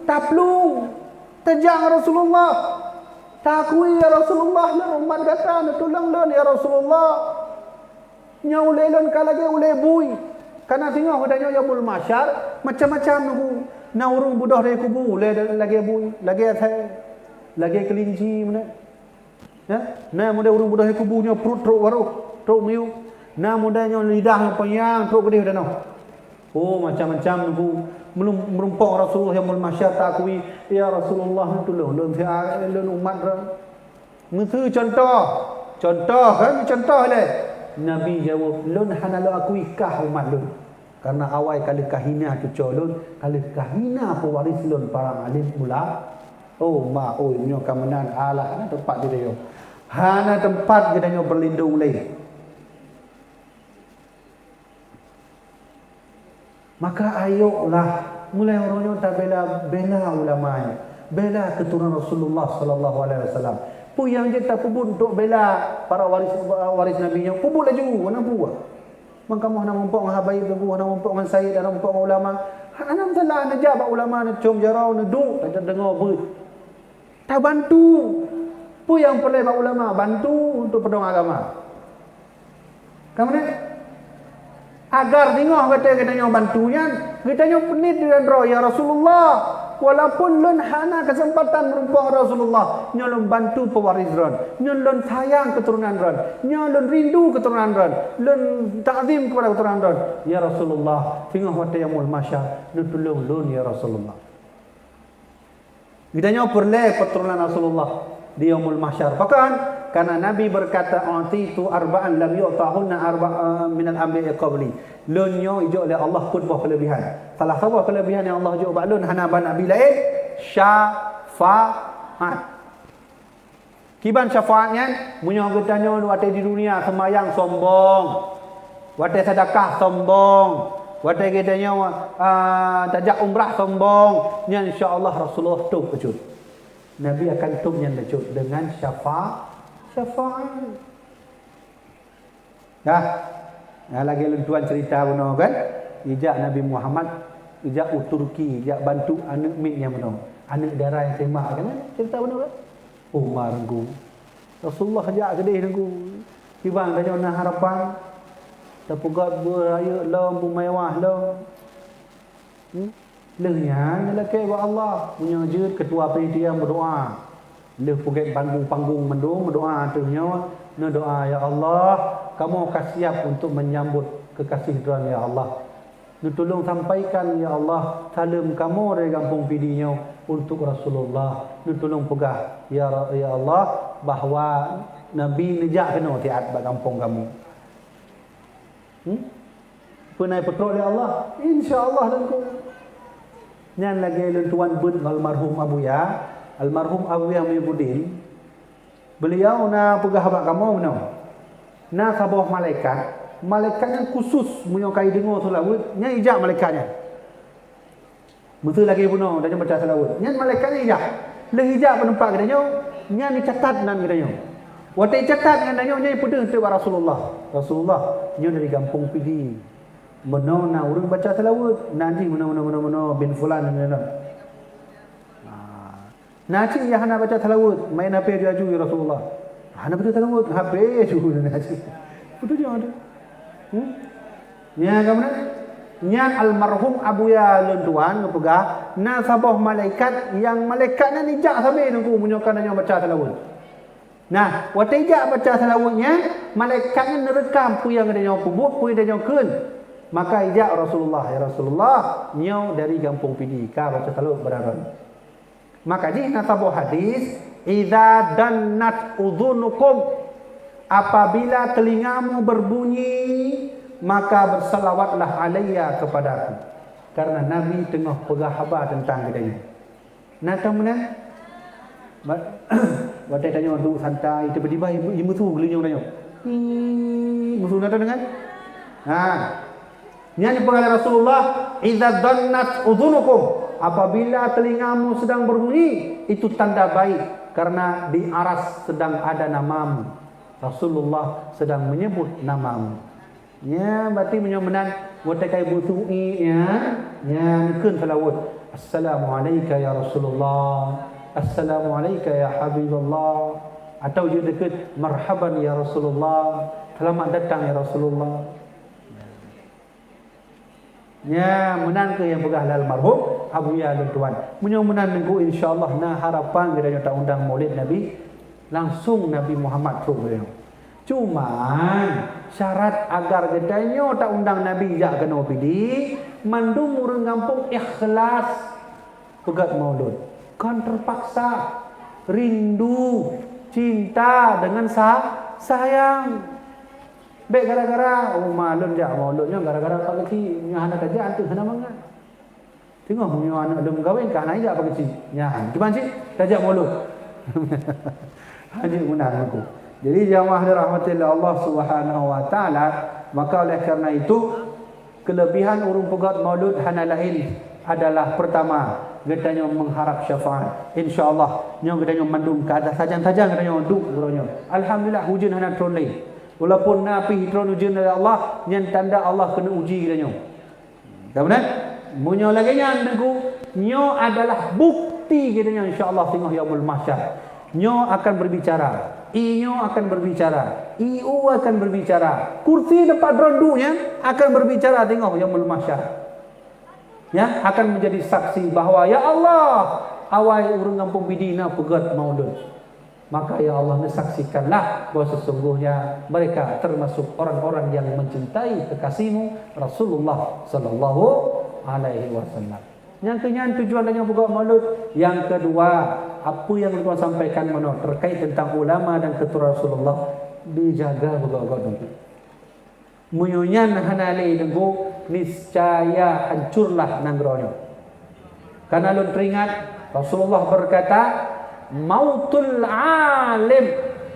taplung Tajang Rasulullah. Takui ya Rasulullah, lan umat kata na tulang lan ya Rasulullah. Nya ulai lan kalage ulai bui. Karena tengok adanya yaumul mahsyar macam-macam nunggu. Na urung budah dari kubu ulai lagi bui, lagi athai, lagi kelinci mana. Ya, na muda urung budah dari kubu nya perut truk waruk, truk miu. Na mudanya lidah panjang, truk gede dah noh. Oh macam-macam nunggu. Merumpok Rasulullah yang mulmasyar takui ya Rasulullah tolong lun dia lun umat ram mutu contoh kan contoh le Nabi jawab lun hanalu aku ikah umat lun karena awal kali kahina cucu lun kali kahina pewaris lun para alim mula nyo kamenan alah tempat dia yo hana tempat dia nyo berlindung le. Maka ayolah mulai orangnya tak bela ulamanya, bela keturunan Rasulullah sallallahu alaihi wasallam. Pu yang kita pun untuk bela para waris nabinya, pu laju mana buat. Maka mau nak mumpuk habaib tu, nak mumpuk dengan sayyid dan mumpuk ulama. Anam salah najab ulama nak cum jarau nak duk tak dengar ber. Tak bantu. Pu yang perlu ulama bantu untuk pedang agama. Kamu ni agar tengok katanya bantunya katanya penit dengan roh ya Rasulullah walaupun lun hana kesempatan merumpah Rasulullah nyolong bantu pewaris ron nyolong sayang keturunan ron nyolong rindu keturunan ron lun ta'zim kepada keturunan ron ya Rasulullah tengok waktu yang mulmasyar nu tolong lun ya Rasulullah katanya perle keturunan Rasulullah di yaumul mahsyar. Bahkan karena Nabi berkata atitu arba'an lam yu'tahunna minal anbiya'i qabli. Lunyo ijo oleh Allah khutbah kelebihan. Salah satu kelebihan yang Allah ijo ba'lun hanaban nabi lain syafaat. Kiban syafaatnya munyo getanya wate di dunia semayang sombong. Wate sedekah sombong. Wate getanya tajak umrah sombong. Nya insyaallah Rasulullah tu pecut. Nabi akan tum yang lecut dengan syafaat. Nah, lagi tuan cerita benar kan? Ijak Nabi Muhammad, ijak Turki, ijak bantu anak mit yang benar. Anak darah yang tembak kan? Cerita benar kan? Umar nggu. Rasulullah ajak kedih nggu. Tibang tanya nak harapan. Terpegat beraya lam mewah lam. Lehnya lelaki wa Allah punya jud ketua panitia berdoa. Leh pergi panggung mendung berdoa tuhnya doa ya Allah kamu siap untuk menyambut kekasih Tuhan ya Allah. Nu tolong sampaikan ya Allah salam kamu dari kampung pidinya untuk Rasulullah. Nu tolong pegah ya Allah bahawa Nabi nejak kena tiat bak kampung kamu. Penai petrol ya Allah insya-Allah dan ku nyan lagi tuan bun almarhum Abuya Muhyiddin beliau na pegah bak kamu meno na sabah malaikat yang khusus munyo kai dengar selawat nya ijak malaikatnya betul lagi puno dan baca selawat nya malaikatnya ijak le ijak penempat katanya nya ni catat nan katanya wate catat katanya nya pedeng tu Rasulullah nya dari kampung Pidi menona urang baca selawat nanti mana bin fulan Naci yang hana baca selawat main HP dia aju Rasulullah hana baca selawat HP aju naci betul dia ada nya kamana nya almarhum Abuya luntuan ngepegah na sabah malaikat yang malaikatnya nijak sampai nunggu munyokan nya baca selawat. Nah, waktu ijak baca selawatnya malaikatnya nerekam puyang dia pubuk puyang dia keun. Maka ijak Rasulullah ya Rasulullah nyau dari kampung Pidi ka baca selawat beraran. Maka di nasabuh hadis idza dannat udhunukum apabila telingamu berbunyi maka bersalawatlah alayya kepadaku karena Nabi tengah pegah khabar tentang kita ni. Nah kemudian waktu tanya duduk santai tiba-tiba ibu tu gelinya tanya. Musuh nak dengar? Nyanyi pengajian Rasulullah idza dannat udhunukum apabila telingamu sedang berbunyi itu tanda baik karena di aras sedang ada namamu. Rasulullah sedang menyebut namamu. Ya berarti menyomenan watakai butu'i ya nikun salawat. Assalamualaikum ya Rasulullah. Assalamualaikum ya Habibullah, atau je dekat marhaban ya Rasulullah, selamat datang ya Rasulullah. Ya, menan ke yang pegah lal marhum Abuya dan tuan. Munyo menan nengku insyaallah na harapan kita tak undang Maulid Nabi langsung Nabi Muhammad tu beliau. Cuman syarat agar gedanyo tak undang Nabi jak kena pidi, mandum urang kampung ikhlas pegat maulud. Kan terpaksa rindu cinta dengan sayang. Baik gara-gara malun jak mauludnya gara-gara pak kecil nya anak aja antu hana mangan. Tengok punya anak belum kahwin kan aja pak kecil. Nya gimana sih? Tajak maulud. Haji menang aku. Jadi jamaah dirahmati Allah Subhanahu wa taala, maka oleh kerana itu kelebihan urung pegat maulud hana lain adalah pertama, getanya mengharap syafaat. Insya-Allah nyo getanya mandum ke atas sajang-sajang getanya duk uronyo. Alhamdulillah hujan hana trolei. Walaupun napi hitron ujian dari Allah, yang tanda Allah kena uji kita nyo. Kemudian, munyo lagi nyo nyo adalah bukti kita nyo insya-Allah tengok yaumul mahsyar. Nyo akan berbicara, inyo akan berbicara, iu akan berbicara, kursi depan rondunya akan berbicara tengok yaumul mahsyar. Ya, akan menjadi saksi bahawa ya Allah, awai urang kampung bidina pegat maulud. Maka ya Allah saksikanlah bahawa sesungguhnya mereka termasuk orang-orang yang mencintai kekasihmu Rasulullah sallallahu alaihi wasallam. Yang kenyang tujuan dengan buka maulud. Yang kedua, apa yang Tuhan sampaikan mana terkait tentang ulama dan ketua Rasulullah dijaga buka-buka itu. Muyunyan hanali dengku niscaya hancurlah nangronyo. Karena lu teringat Rasulullah berkata, mautul alim,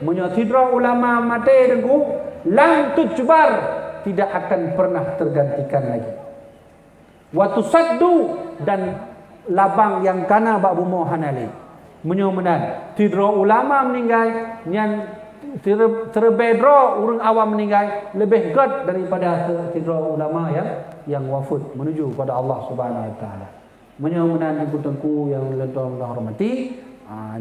menyatidra ulama mati dengku lam tujbar, tidak akan pernah tergantikan lagi. Wa tusaddu, dan labang yang kana bak bumo hanali menyomenan tidra ulama meninggal yang terbedro urang awam meninggal lebih god daripada tidra ulama yang wafat menuju pada Allah Subhanahu wa taala. Menyomenan tengku yang tuan hormati,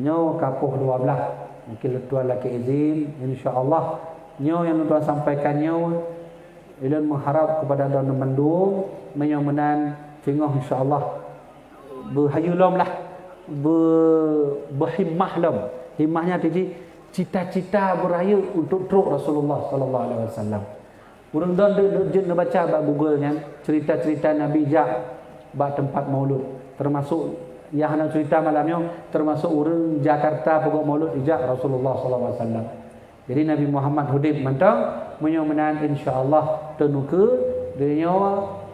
nyo kapuh 12 mungkin tuan laki izin insya-Allah nyo yang tuan sampaikan nyo ilun mengharap kepada tuan mendung menyomenan tengok insya-Allah berhayulom lah berhimmah lam. Himmahnya tadi cita-cita berayu untuk truk Rasulullah sallallahu alaihi wasallam. Urang don deuk baca bab Google-nya cerita-cerita Nabi Jak bab tempat maulud, termasuk yang nak cerita malamnya termasuk urang Jakarta pokok maulud ijak Rasulullah sallallahu alaihi wasallam. Jadi Nabi Muhammad hudib mentang menyomenan insya-Allah tenuke dia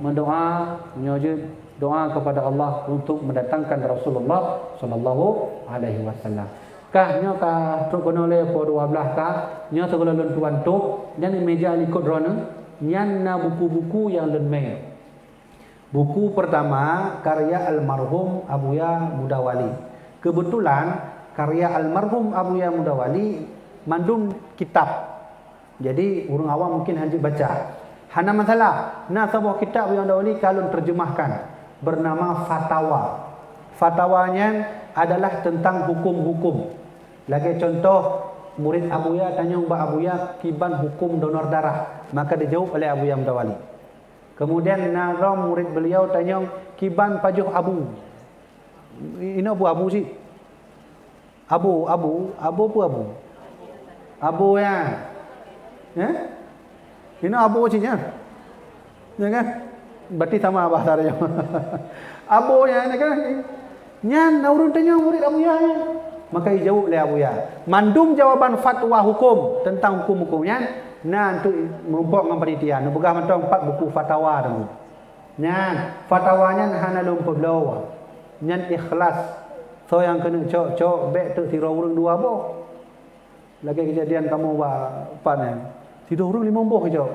mendoa nyoje doa kepada Allah untuk mendatangkan Rasulullah sallallahu alaihi wasallam. Kah nyo ka truk kono le po 12 ka nyo segala lun tuan tu dan meja likut drone nyan na buku-buku yang lun me. Buku pertama karya almarhum Abuya Mudawali. Kebetulan karya almarhum Abuya Mudawali mandum kitab. Jadi urang awam mungkin hanya baca. Hana masalah. Nah sebuah kitab yang Mudawali kalau terjemahkan bernama Fatawa. Fatwanya adalah tentang hukum-hukum. Lagi contoh, murid Abuya tanya Mbak Abuya kiban hukum donor darah, maka dijawab oleh Abuya Mudawali. Kemudian nazam murid beliau tanya kiban pajuh abu. Ini abu sih. Abu ya. Ya? Ini abu sih ya. Ya kan? Berarti sama bahasa dia. Abu ya kan. Nyan urun tanya murid Abuya. Maka dijawab oleh Abuya. Mandum jawaban fatwa hukum tentang hukum-hukumnya. Nah untuk merumpuk dengan panitia. Nak pegah mentang 4 buku fatwa tu. Nyan fatwanya hana lumpur belau. Nyan ikhlas. So yang kena cok baik tu tira urang 2 boh. Lagi kejadian kamu buat apa ni? Tira urang 5 boh cok.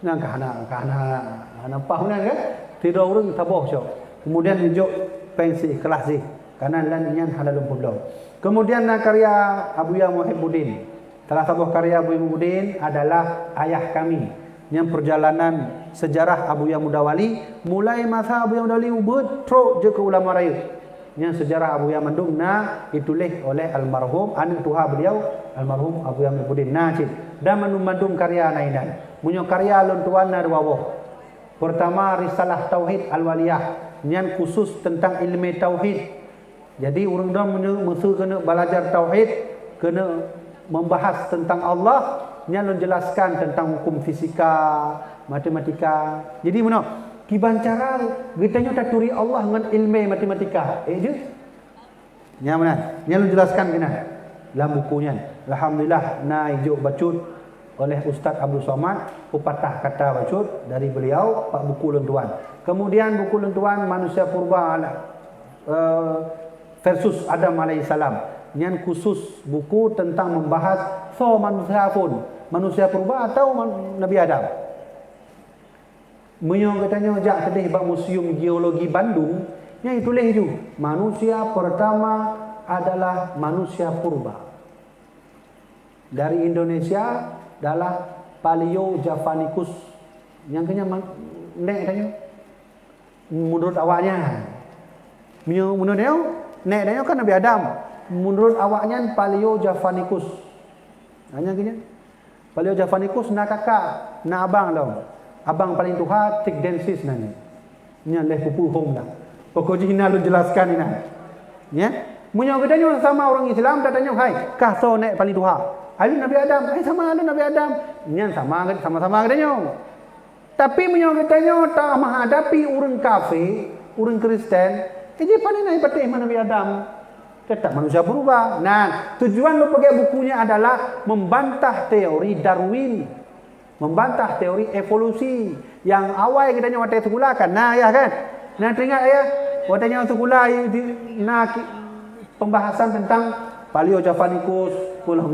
Nang kahana pahuna kan? Tira urang taboh cok. Kemudian tunjuk pensi ikhlas sih. Karena lannya halal pulau. Kemudian karya Abuya Muhibbuddin. Salah satu karya Abuya Muhibbuddin adalah Ayah Kami. Yang perjalanan sejarah Abuya Mudawali mulai masa Abuya Mudawali betrok je ke ulama raya. yang sejarah Abu Yamandum ditulis oleh almarhum anak tuha beliau almarhum Abu Yamandum cik dan mandum karya nainan munyo karya lon tuan na dua. Pertama risalah tauhid al-waliyah yang khusus tentang ilmu tauhid. Jadi orang dah mesti kena belajar tauhid, kena membahas tentang Allah, yang menjelaskan tentang hukum fisika, matematika. Jadi mana? Kiban cara kita taturi Allah dengan ilmu matematika. Je. Yang mana? Yang menjelaskan kena dalam bukunya. Alhamdulillah ijuk bacut oleh Ustaz Abdul Somad pepatah kata bacut dari beliau 4 buku lentuan. Kemudian buku lentuan manusia purba versus Adam alaihissalam yang khusus buku tentang membahas manusia pun manusia purba atau Nabi Adam. Menyo katanya jak tadi bak Museum Geologi Bandung yang tulis itu manusia pertama adalah manusia purba. Dari Indonesia adalah Paleo Javanicus yang kena nek katanya menurut awaknya menurut dia nek dia kan Nabi Adam menurut awaknya Paleo Javanicus hanya kena Paleo Javanicus nak kakak nak abang lo abang paling tuha tik densis nanya nya leh pupu hom dah pokoknya hina lu jelaskan ina ya munyo gedanya sama orang Islam datanya hai kah so nek paling tuha Alun Nabi Adam, sama alun Nabi Adam. Nyan sama-sama katanya. Tapi menyo katanya tak menghadapi orang kafir, orang Kristen, jadi paling naik patih Nabi Adam. Tetap manusia berubah. Nah, tujuan lu pakai bukunya adalah membantah teori Darwin, membantah teori evolusi yang awal katanya waktu sekolah kan. Nah, ya kan. Nah, teringat ya, waktu sekolah nah pembahasan tentang Paleo Javanicus, pulau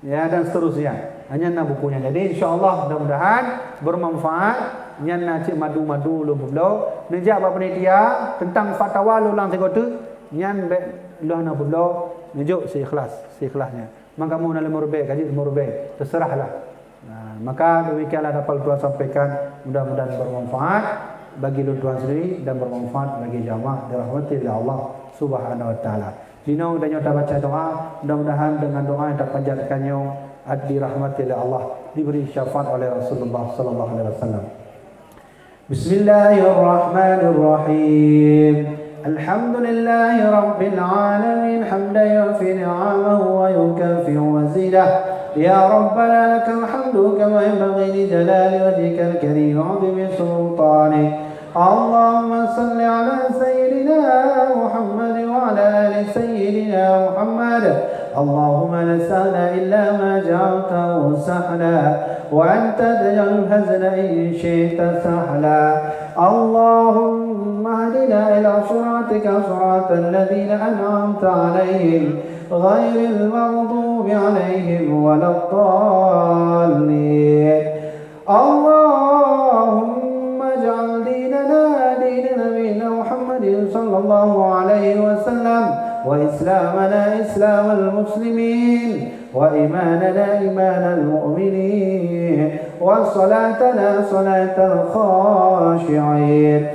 ya dan seterusnya. Hanya nak bukunya. Jadi insya-Allah mudah-mudahan bermanfaat. Nya nak cik madu-madu lu belau. Nejak apa penitia tentang fatwa lu lang segotu. Nyan be lu nak belau nejuk seikhlasnya. Maka kamu nak murbe kaji murbe terserahlah. Nah, maka demikianlah dapat Tuhan sampaikan, mudah-mudahan bermanfaat bagi lu Tuhan sendiri dan bermanfaat bagi jamaah dirahmati oleh Allah Subhanahu wa taala. Dino dan nyata baca doa, mudah-mudahan dengan doa yang terpanjatkannya dirahmati oleh Allah, diberi syafaat oleh Rasulullah sallallahu alaihi wasallam. Bismillahirrahmanirrahim. Alhamdulillahi rabbil alamin, hamdan yufi ni'amahu wa yukafi mazidah. Ya Rabbana lakal hamdu kama yanbaghi li jalali wajhikal karim wa 'azimi sultanik. اللهم صل على سيدنا محمد وعلى آل سيدنا محمد. اللهم لا سهل إلا ما جعلته سهلا وأنت تجعل الحزن إن شئت سهلا. اللهم اهدنا إلى صراطك صراط الذين أنعمت عليهم غير المغضوب عليهم ولا الضالين. اللهم اجعل ديننا دين نبينا محمد صلى الله عليه وسلم وإسلامنا إسلام المسلمين وإيماننا إيمان المؤمنين وصلاتنا صلاة الخاشعين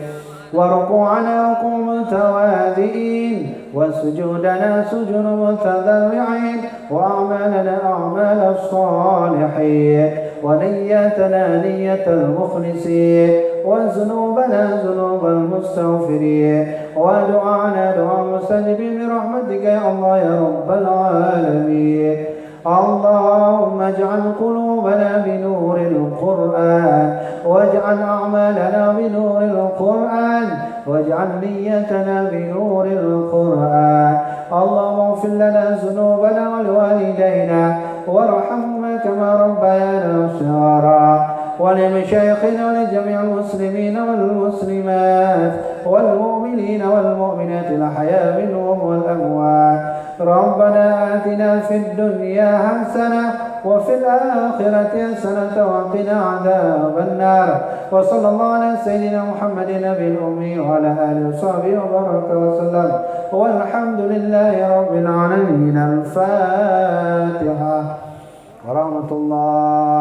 وركوعنا ركوع متواضعين وسجودنا سجود متضرعين وأعمالنا أعمال الصالحين ونياتنا نية المخلصين وذنوبنا ذنوب المستغفرين ودعانا دعاء مستجب برحمتك يا الله يا رب العالمين. اللهم اجعل قلوبنا بنور القرآن واجعل أعمالنا بنور القرآن واجعل نيتنا بنور القرآن. اللهم اغفر لنا ذنوبنا ولوالدينا وارحمهما كما ربيانا صغارا ولمشايخنا ولجميع المسلمين والمسلمات والمؤمنين والمؤمنات الأحياء منهم والأموات. ربنا آتنا في الدنيا حسنة وفي الآخرة حسنة وقنا عذاب النار. وصلى الله على سيدنا محمد النبي الأمي وعلى آله وصحبه وبارك وسلم والحمد لله رب العالمين. الفاتحة. ورحمة الله.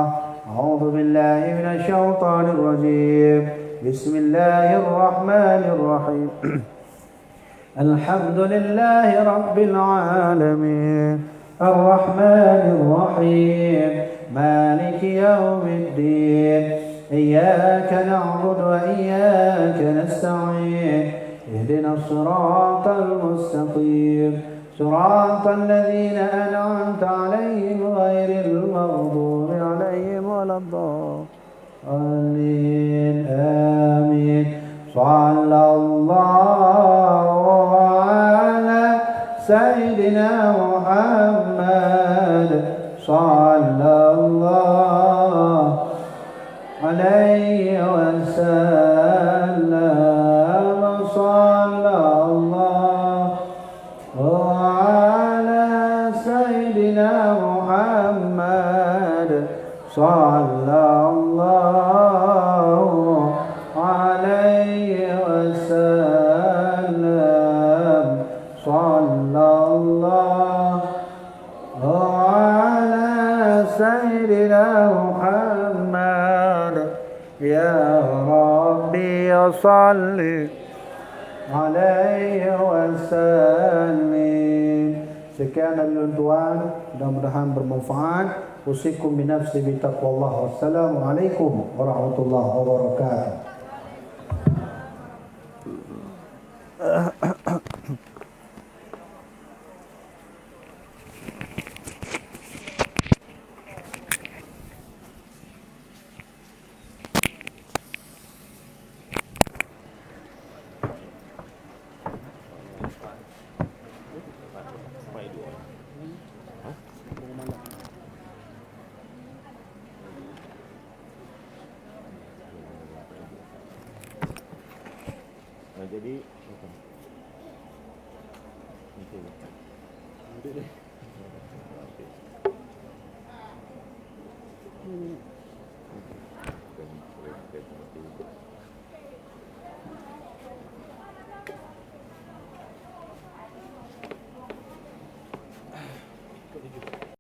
أعوذ بالله من الشيطان الرجيم. بسم الله الرحمن الرحيم. الحمد لله رب العالمين الرحمن الرحيم مالك يوم الدين إياك نعبد وإياك نستعين اهدنا الصراط المستقيم صراط الذين أنعمت عليهم غير المغضوب عليهم ولا الضالين آمين صلى الله على سيدنا محمد صلى الله عليه وسلم صلى الله على سيدنا محمد صلى الله عليه وسلم صلى الله على سيدنا محمد يا ربي صل عليه وسلم. Sekian dari tuan, mudah-mudahan bermanfaat. Usikum binafsi bitaqwallah. Wassalamualaikum warahmatullahi wabarakatuh. Jadi